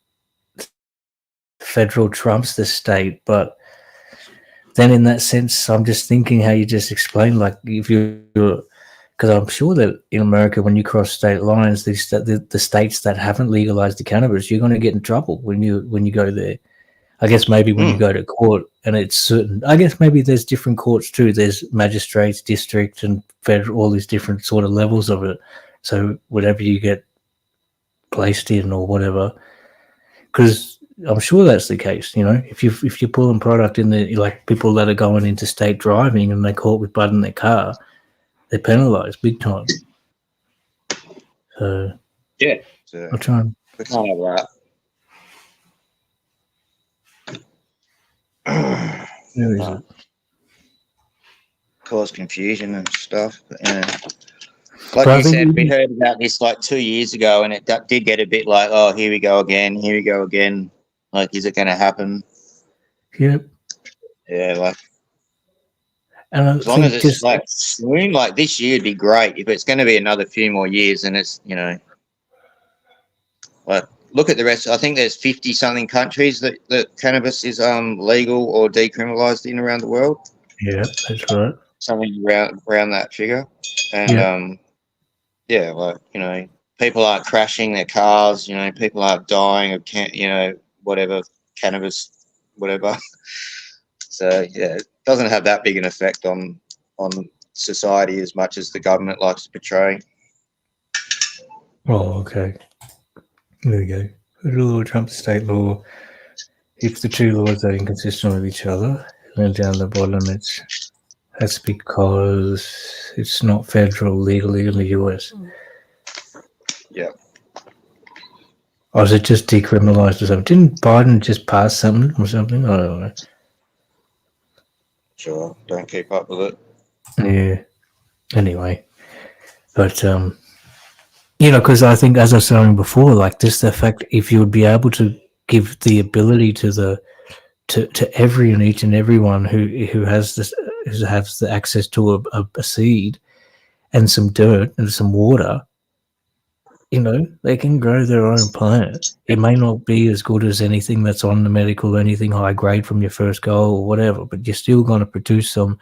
Federal trumps the state, but then in that sense, I'm just thinking how you just explained, like, if you're, because I'm sure that in America, when you cross state lines, the states that haven't legalized the cannabis, you're going to get in trouble when you go there. I guess maybe when you go to court, and it's certain. I guess maybe there's different courts too. There's magistrates, district, and federal, all these different sort of levels of it. So whatever you get placed in or whatever, because I'm sure that's the case. If you're pulling product in the, like, people that are going into state driving and they caught with bud in their car, they're penalised big time. So yeah, I'll try and. We can't have that. Where is it? Cause confusion and stuff. But, like you said, we heard about this like 2 years ago, and it did get a bit like, oh, here we go again. Like, is it going to happen? Yep. Yeah, like, and as long as it's just like soon, like this year, it'd be great. If it's going to be another few more years, and it's, like look at the rest. I think there's 50 something countries that cannabis is legal or decriminalized in around the world. Yeah, that's right. Something around that figure. And like, you know, people aren't crashing their cars, you know, people aren't dying of whatever, cannabis, whatever. So yeah, it doesn't have that big an effect on society as much as the government likes to portray. Oh, okay. There we go. Federal law trumps state law. If the two laws are inconsistent with each other, then down the bottom that's because it's not federal legally in the US. Yeah. Or is it just decriminalized or something? Didn't Biden just pass something or something? I don't know. Sure, don't keep up with it. Yeah. Anyway, but you know, because I think, as I was saying before, like just the fact if you would be able to give the ability to every and each and everyone who has this, who has the access to a seed and some dirt and some water, you know, they can grow their own plant. It may not be as good as anything that's on the medical, anything high grade from your first go or whatever, but you're still going to produce a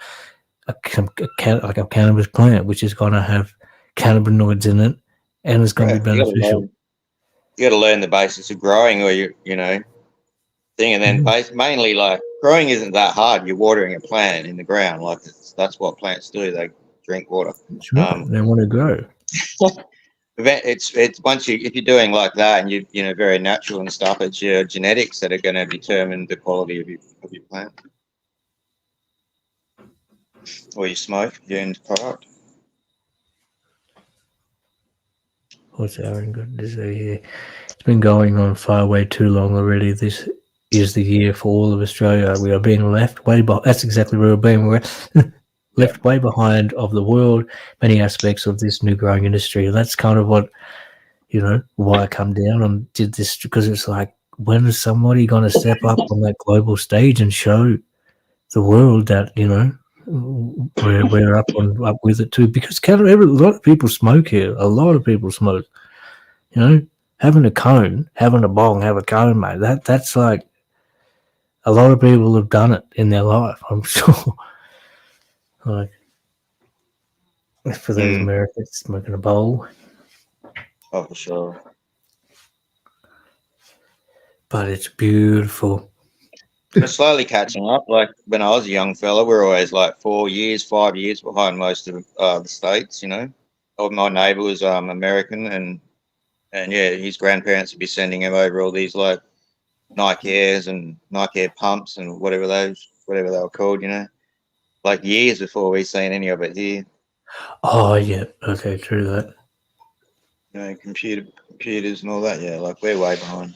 cannabis plant, which is going to have cannabinoids in it, and it's going to be beneficial. You got to learn the basics of growing, or you know, thing, and then mainly like growing isn't that hard. You're watering a plant in the ground, like that's what plants do. They drink water. Right. They want to grow. It's once if you're doing like that and you know very natural and stuff, it's your genetics that are going to determine the quality of your plant or your smoke, your end product. What's Aaron got to say here? It's been going on far way too long already. This is the year for all of Australia. We are being left way behind. That's exactly where we're being. We're left way behind of the world, many aspects of this new growing industry. And that's kind of what, you know, why I come down and did this, because it's like, when is somebody going to step up on that global stage and show the world that, you know, we're up with it too? Because a lot of people smoke here. A lot of people smoke. You know, having a cone, having a bong, have a cone, mate. That's like, a lot of people have done it in their life, I'm sure. Like, for those Americans smoking a bowl. Oh, for sure. But it's beautiful. We're slowly catching up. Like when I was a young fella, we were always like 4 years, 5 years behind most of the states. You know, my neighbour was American, and yeah, his grandparents would be sending him over all these like Nike Airs and Nike Air pumps and whatever they were called. You know, like years before we seen any of it here. Oh yeah, okay, true that. You know, computers and all that. Yeah, like we're way behind.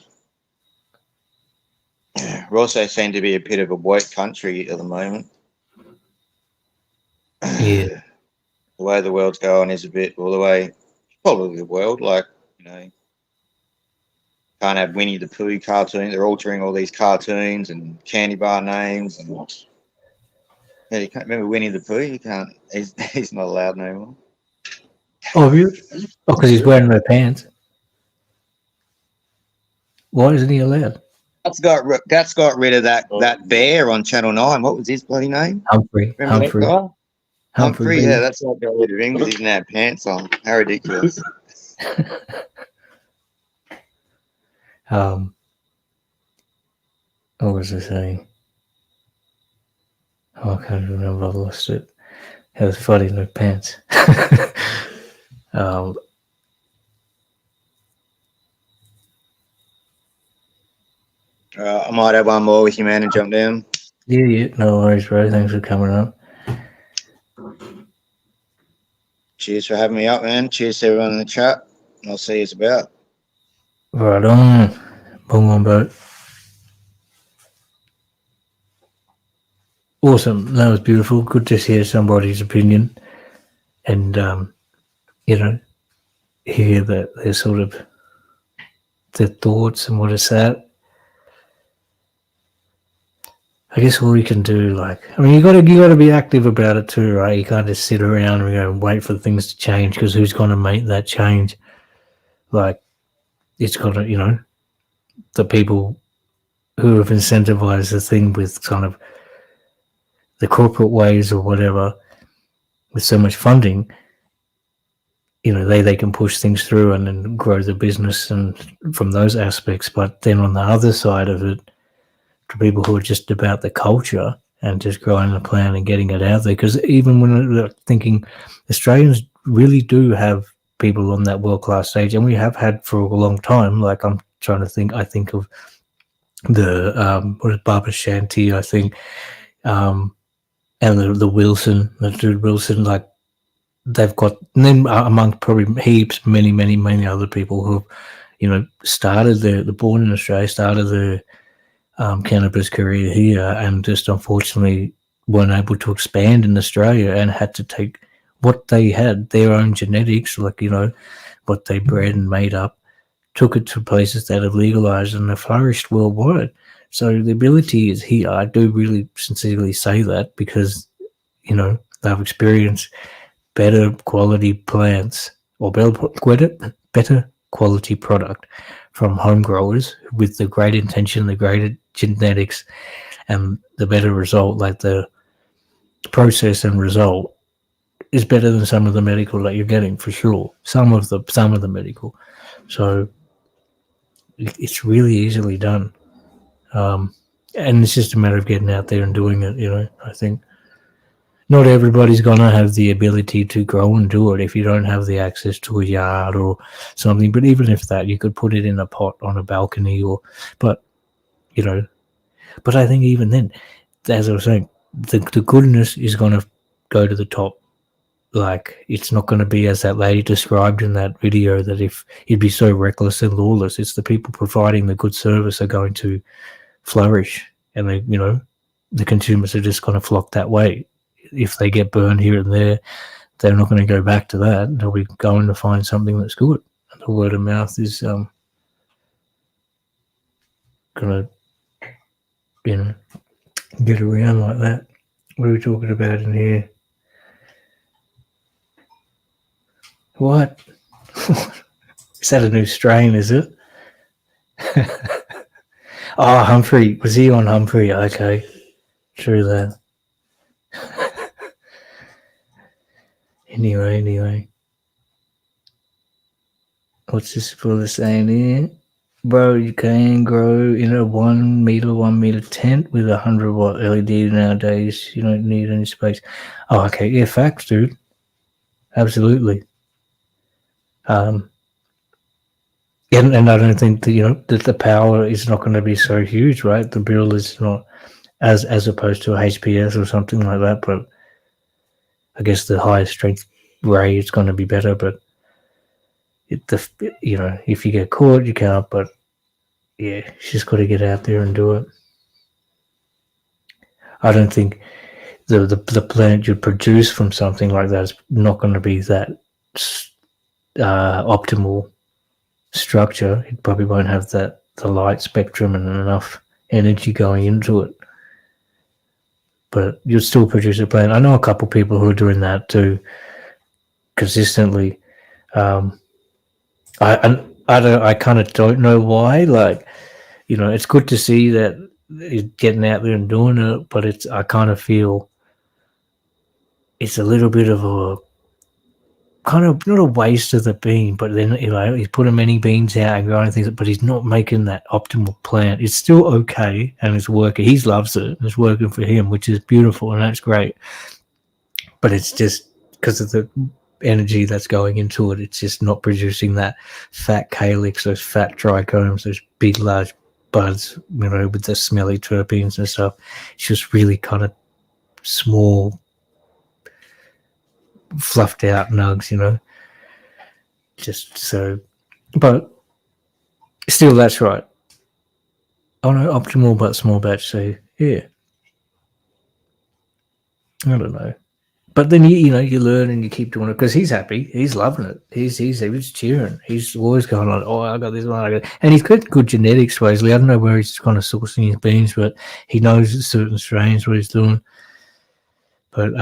Yeah, we also seem to be a bit of a white country at the moment. Yeah. The way the world's going is a bit, well, the way probably the world, like, you know, can't have Winnie the Pooh cartoons. They're altering all these cartoons and candy bar names. And yeah, you can't remember Winnie the Pooh. You can't. He's not allowed no more. Oh, you? Oh, because he's wearing no pants. Why isn't he allowed? That's got rid of that bear on Channel 9. What was his bloody name? Humphrey. Humphrey. Yeah, that's what got rid of him because he didn't have pants on. How ridiculous. What was I saying? Oh, I can't remember. I've lost it. It was funny, no pants. I might have one more with you, man, and jump down. Yeah, no worries, bro. Thanks for coming up. Cheers for having me up, man. Cheers to everyone in the chat. I'll see you about. Right on. Boom on, bro. Awesome. That was beautiful. Good to hear somebody's opinion and, you know, hear that their sort of their thoughts and what it's at. I guess all you can do, like, I mean, you got to be active about it too, right? You can't just sit around and wait for things to change, because who's going to make that change? Like, it's got to, you know, the people who have incentivized the thing with kind of the corporate ways or whatever, with so much funding, they can push things through and then grow the business and from those aspects. But then on the other side of it, to people who are just about the culture and just growing the plant and getting it out there, because even when they're thinking, Australians really do have people on that world-class stage, and we have had for a long time. Like, I'm trying to think, I think of the what is Barbara Shanti, I think, and the Wilson, the dude Wilson, like, they've got, and then among probably heaps, many other people who, started the born in Australia, started the cannabis career here, and just unfortunately weren't able to expand in Australia and had to take what they had, their own genetics, like, what they bred and made up, took it to places that have legalized and have flourished worldwide. So the ability is here. I do really sincerely say that because, they've experienced better quality plants or better quality product from home growers with the great intention, the greater genetics, and the better result. Like, the process and result is better than some of the medical that you're getting, for sure. Some of the medical. So it's really easily done. And it's just a matter of getting out there and doing it. I think not everybody's going to have the ability to grow and do it if you don't have the access to a yard or something. But even if that, you could put it in a pot on a balcony but I think even then, as I was saying, the goodness is going to go to the top. Like, it's not going to be, as that lady described in that video, that if you'd be so reckless and lawless, it's the people providing the good service are going to flourish, and the consumers are just going to flock that way. If they get burned here and there, they're not going to go back to that. They'll be going to find something that's good. And the word of mouth is going to, get around like that. What are we talking about in here? What? Is that a new strain, is it? Oh, Humphrey. Was he on Humphrey? Okay. True that. Anyway. What's this fella saying here? Bro, you can grow in a 1 meter tent with 100-watt LED nowadays. You don't need any space. Oh, okay. Yeah, facts, dude. Absolutely. And I don't think that, that the power is not going to be so huge, right? The bill is not as opposed to a HPS or something like that, but I guess the higher strength ray is going to be better. But if you get caught, you can't. But yeah, she's got to get out there and do it. I don't think the plant you produce from something like that is not going to be that optimal structure. It probably won't have the light spectrum and enough energy going into it. But you'll still produce a plant. I know a couple people who are doing that too, consistently. I kind of don't know why. Like, it's good to see that he's getting out there and doing it, but I kind of feel it's a little bit of a kind of not a waste of the bean, but then he's putting many beans out and growing things, but he's not making that optimal plant. It's still okay and it's working. He loves it and it's working for him, which is beautiful and that's great. But it's just because of the energy that's going into it, it's just not producing that fat calyx, those fat trichomes, those big large buds, with the smelly terpenes and stuff. It's just really kind of small, fluffed out nugs, just so. But still, that's right. Oh no, optimal but small batch. So yeah, I don't know. But then you learn and you keep doing it because he's happy. He's loving it. He's cheering. He's always going like, oh, I got this one. And he's got good genetics, Wesley. I don't know where he's kind of sourcing his beans, but he knows certain strains what he's doing. But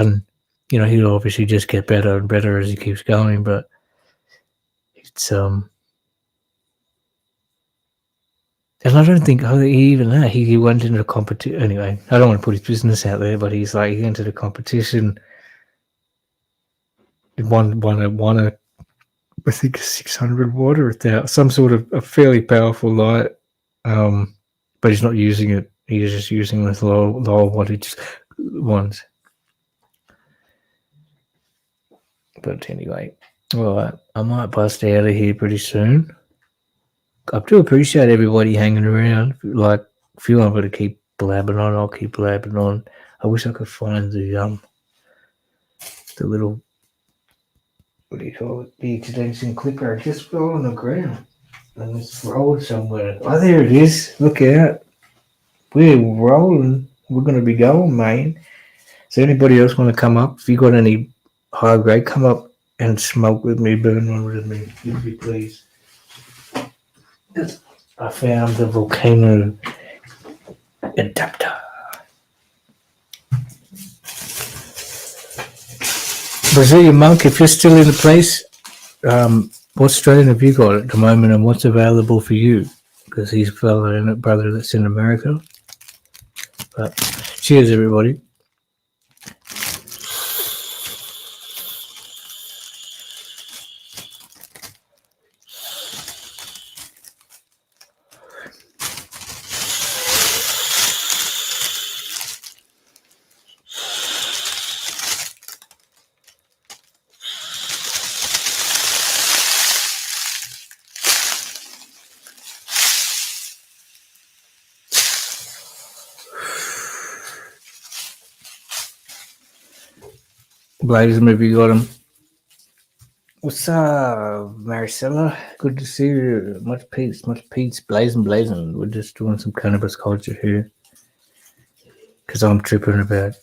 he'll obviously just get better and better as he keeps going. But it's And I don't think even that he went into a competition. Anyway, I don't want to put his business out there, but he's like he entered a competition. Won a I think 600 watt or 1,000, some sort of a fairly powerful light. But he's not using it. He's just using this low wattage ones. But anyway, all right, I might bust out of here pretty soon. I do appreciate everybody hanging around. Like, if you want me to keep blabbing on, I'll keep blabbing on. I wish I could find the little, what do you call it? The extension clipper. It just fell on the ground and it's rolled somewhere. Oh, there it is. Look out. We're rolling. We're going to be going, man. Does anybody else want to come up? If you got any high grade, come up and smoke with me, burn one with me, if you please. I found the volcano adapter. Brazilian monk, if you're still in the place, what strain have you got at the moment and what's available for you? Because he's a fellow in it, brother that's in America. But cheers, everybody. Blazing, have you got him? What's up, Maricela? Good to see you. Much peace. Blazing. We're just doing some cannabis culture here. Because I'm tripping about,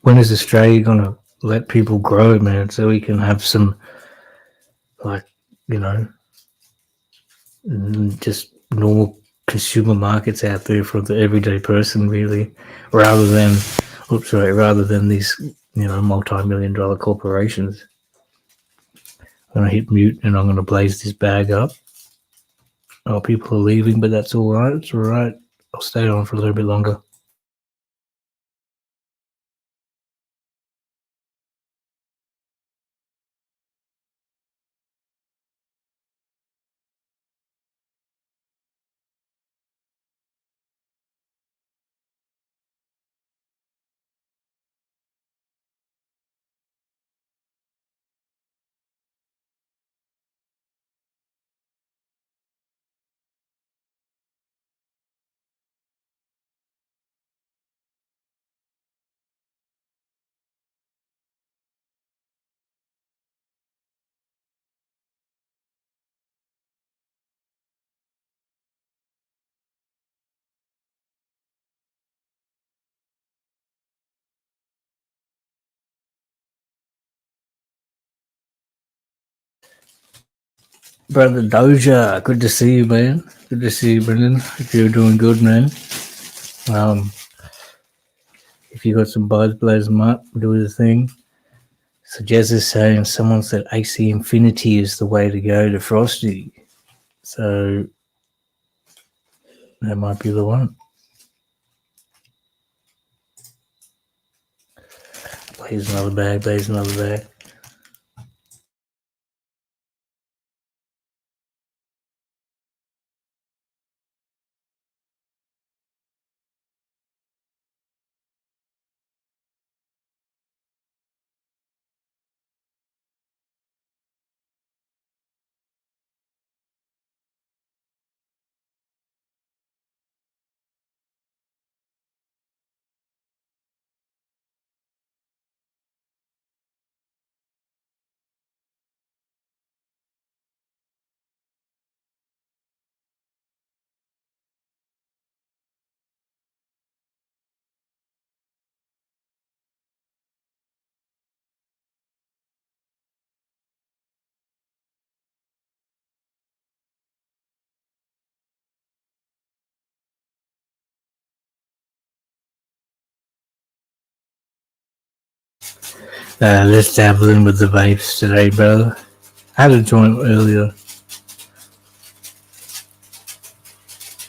when is Australia going to let people grow, man, so we can have some, just normal consumer markets out there for the everyday person, really, rather than these, multi-million-dollar corporations. I'm going to hit mute and I'm going to blaze this bag up. Oh, people are leaving, but that's all right. It's all right. I'll stay on for a little bit longer. Brother Doja, good to see you, man. Good to see you, Brendan. If you're doing good, man. If you got some buzz, blaze them up, do the thing. So Jez is saying someone said AC Infinity is the way to go to Frosty. So that might be the one. Blaze another bag. Let's dabble in with the vapes today, brother. I had a joint earlier.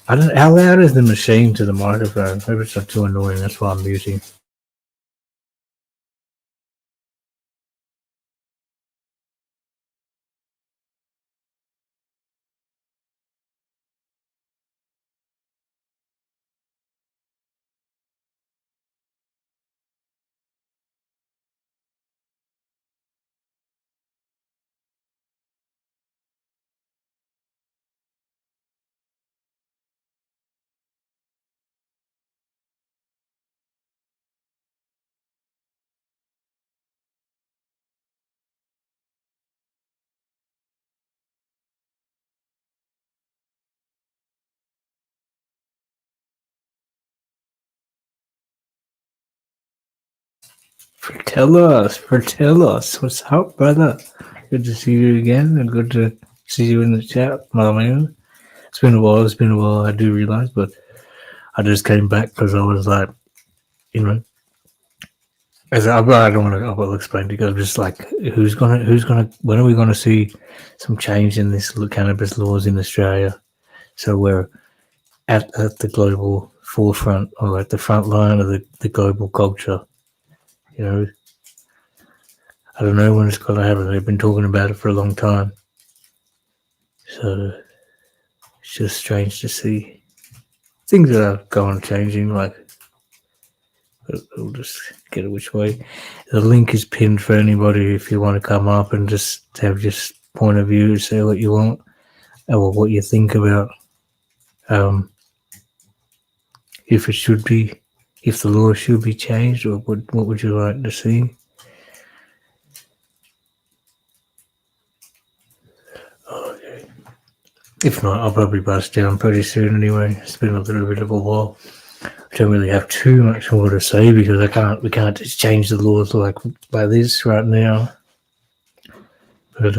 I don't. How loud is the machine to the microphone? Maybe it's not too annoying. That's why I'm muting. Tell us, what's up, brother? Good to see you again, and good to see you in the chat, my man. It's been a while. I do realize, but I just came back because I was like, you know, as I don't want to. I will explain because I'm just like, when are we gonna see some change in this cannabis laws in Australia? So we're at the global forefront or at the front line of the global culture. You know, I don't know when it's going to happen. They've been talking about it for a long time. So it's just strange to see things that are going changing. Like, we'll just get it which way. The link is pinned for anybody if you want to come up and just have your point of view, say what you want or what you think about if it should be, if the law should be changed, or what would you like to see? Okay. If not, I'll probably bust down pretty soon anyway. It's been a little bit of a while. I don't really have too much more to say because we can't just change the laws like by this right now. But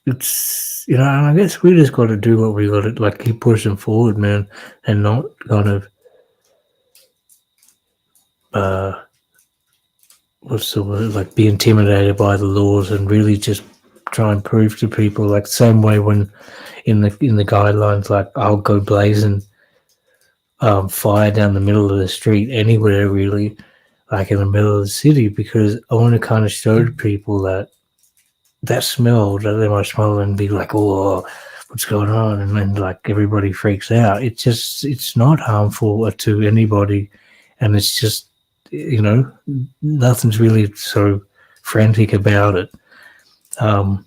it's, you know, and I guess we just got to do what we got to, like, keep pushing forward, man, and not kind of what's the word, like, be intimidated by the laws, and really just try and prove to people, like, same way when in the guidelines, like, I'll go blazing fire down the middle of the street anywhere, really, like in the middle of the city, because I want to kind of show to people that smell that they might smell and be like, oh, what's going on, and then like everybody freaks out. It's not harmful to anybody, and it's just, you know, nothing's really so frantic about it. And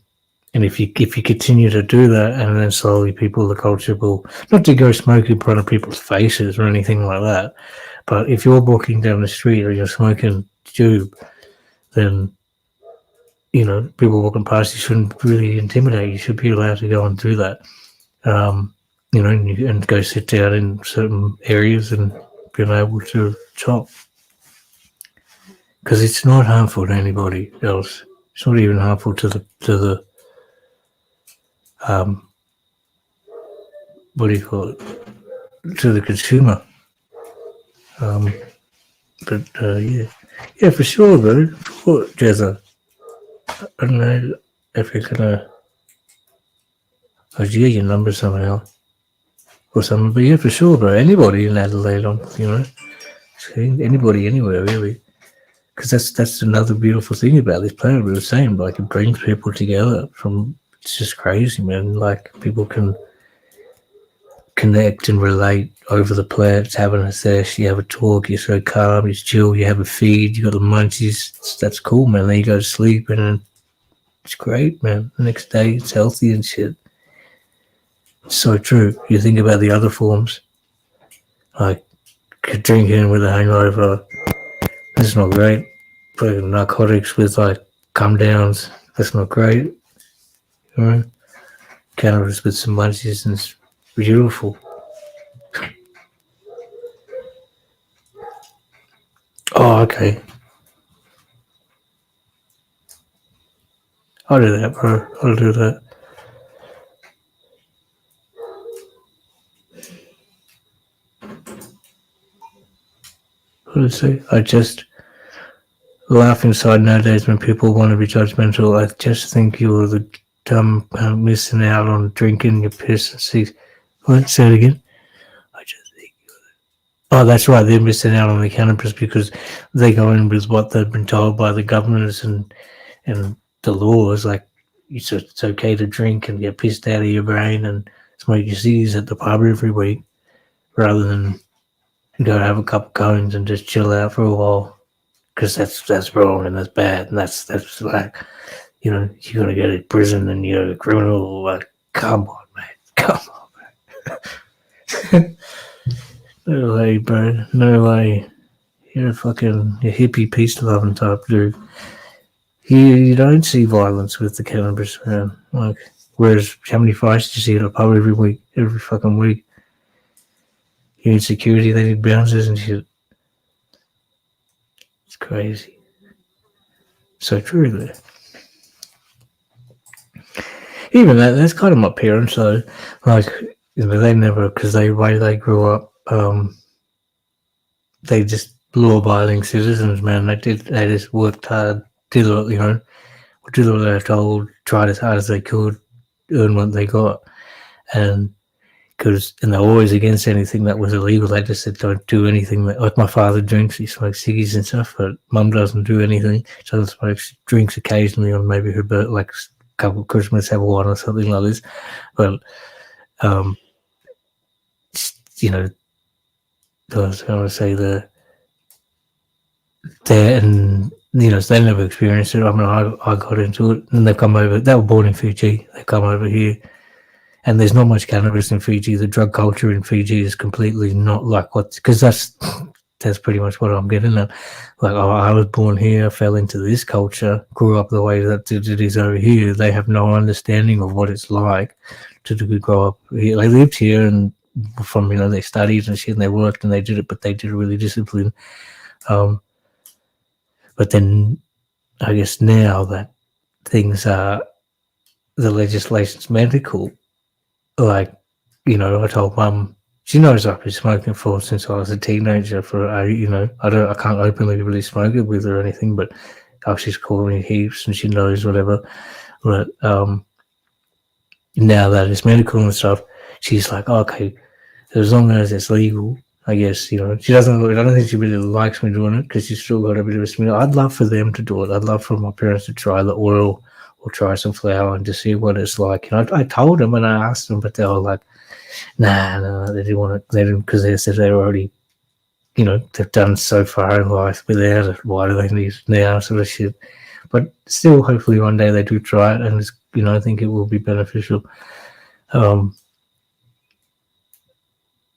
if you continue to do that, and then slowly the culture will, not to go smoke in front of people's faces or anything like that, but if you're walking down the street or you're smoking tube, then, you know, people walking past you shouldn't really intimidate. You should be allowed to go and do that, you know, and go sit down in certain areas and being able to chop. Because it's not harmful to anybody else. It's not even harmful to the what do you call it, to the consumer. Yeah, for sure, bro. For Jezza. I don't know if you're gonna get your number somehow or something, but yeah, for sure, bro. Anybody in Adelaide, you know, anybody anywhere really, because that's another beautiful thing about this planet. We were saying, like, it brings people together. It's just crazy, man. Like, people can connect and relate over the plants, having a sesh, you have a talk, you're so calm, you chill, you have a feed, you got the munchies. That's cool, man. Then you go to sleep, and then it's great, man. The next day it's healthy and shit. It's so true. You think about the other forms, like drinking with a hangover, that's not great. Putting narcotics with like come downs, that's not great. You know? Cannabis with some munchies, and it's beautiful. Oh, okay. I'll do that, bro. I'll do that. What did I say? I just laugh inside nowadays when people want to be judgmental. I just think you're the dumb missing out on drinking your piss and What? Say it again. I just think. Oh, that's right. They're missing out on the cannabis because they go in with what they've been told by the governors and the laws. Like, it's okay to drink and get pissed out of your brain and smoke your ciggies at the pub every week, rather than go have a couple cones and just chill out for a while. Because that's wrong and that's bad and that's like, you're gonna go to prison and you're a criminal. Like, come on, mate, come on. No way, bro. No way. You're a hippie peace loving type dude. You don't see violence with the cannabis, man. Like, whereas how many fights do you see at a pub every fucking week? You need security, they need bouncers and shit. It's crazy. So true there. Even that's kind of my parents though. Like, they never, because they grew up, they just law-abiding citizens, man. They just worked hard, did what they were told, tried as hard as they could, earn what they got, and they're always against anything that was illegal. They just said don't do anything. Like, my father drinks, he smokes ciggies and stuff, but Mum doesn't do anything. She doesn't smoke, she drinks occasionally on maybe her birthday, like a couple of Christmas, have one or something like this. But I was going to say they never experienced it. I mean, I got into it, and they come over. They were born in Fiji. They come over here, and there's not much cannabis in Fiji. The drug culture in Fiji is completely not like because that's pretty much what I'm getting at. Like, I was born here, fell into this culture, grew up the way that it is over here. They have no understanding of what it's like to grow up here. They lived here and from they studied and shit and they worked and they did it, but they did it really disciplined. But then I guess now that things are, the legislation's medical, like, I told Mum, she knows I've been smoking since I was a teenager. I can't openly really smoke it with her or anything, but she's called me heaps and she knows whatever. But now that it's medical and stuff, she's like, okay, as long as it's legal, I guess, she doesn't, I don't think she really likes me doing it because she's still got a bit of a smell. I'd love for them to do it. I'd love for my parents to try the oil or try some flour and to see what it's like. I told them and I asked them, but they were like, nah, they didn't want it. They didn't, because they said they were already, they've done so far in life without it. Why do they need it now, sort of shit. But still, hopefully one day they do try it, and it's, I think it will be beneficial.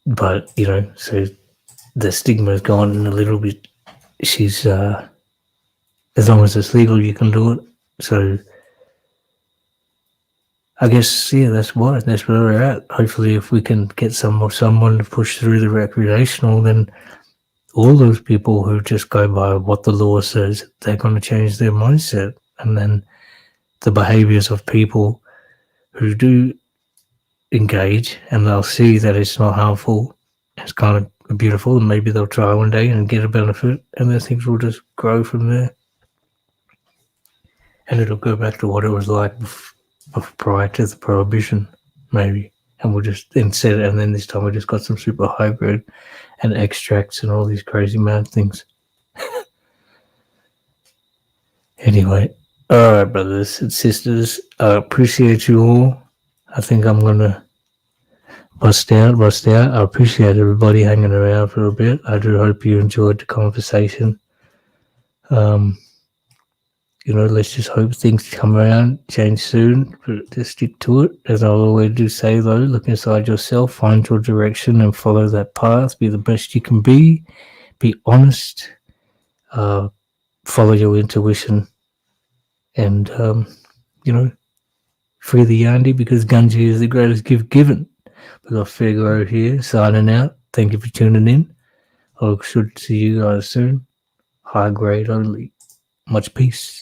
But so the stigma's gone a little bit. She's as long as it's legal, you can do it. So I guess that's where we're at. Hopefully, if we can get someone to push through the recreational, then all those people who just go by what the law says, they're going to change their mindset, and then the behaviors of people who do engage and they'll see that it's not harmful, it's kind of beautiful, and maybe they'll try one day and get a benefit, and then things will just grow from there, and it'll go back to what it was like prior to the prohibition, maybe. And we'll just instead, and then this time we just got some super high grade and extracts and all these crazy mad things. Anyway, all right, brothers and sisters, I appreciate you all. I think I'm gonna bust out. I appreciate everybody hanging around for a bit. I do hope you enjoyed the conversation. Let's just hope things come around, change soon, but just stick to it. As I always do say though, look inside yourself, find your direction and follow that path. Be the best you can be honest, follow your intuition, and free the yarndi, because ganja is the greatest gift given. We got FairGrow here signing out. Thank you for tuning in. I should see you guys soon. High grade only. Much peace.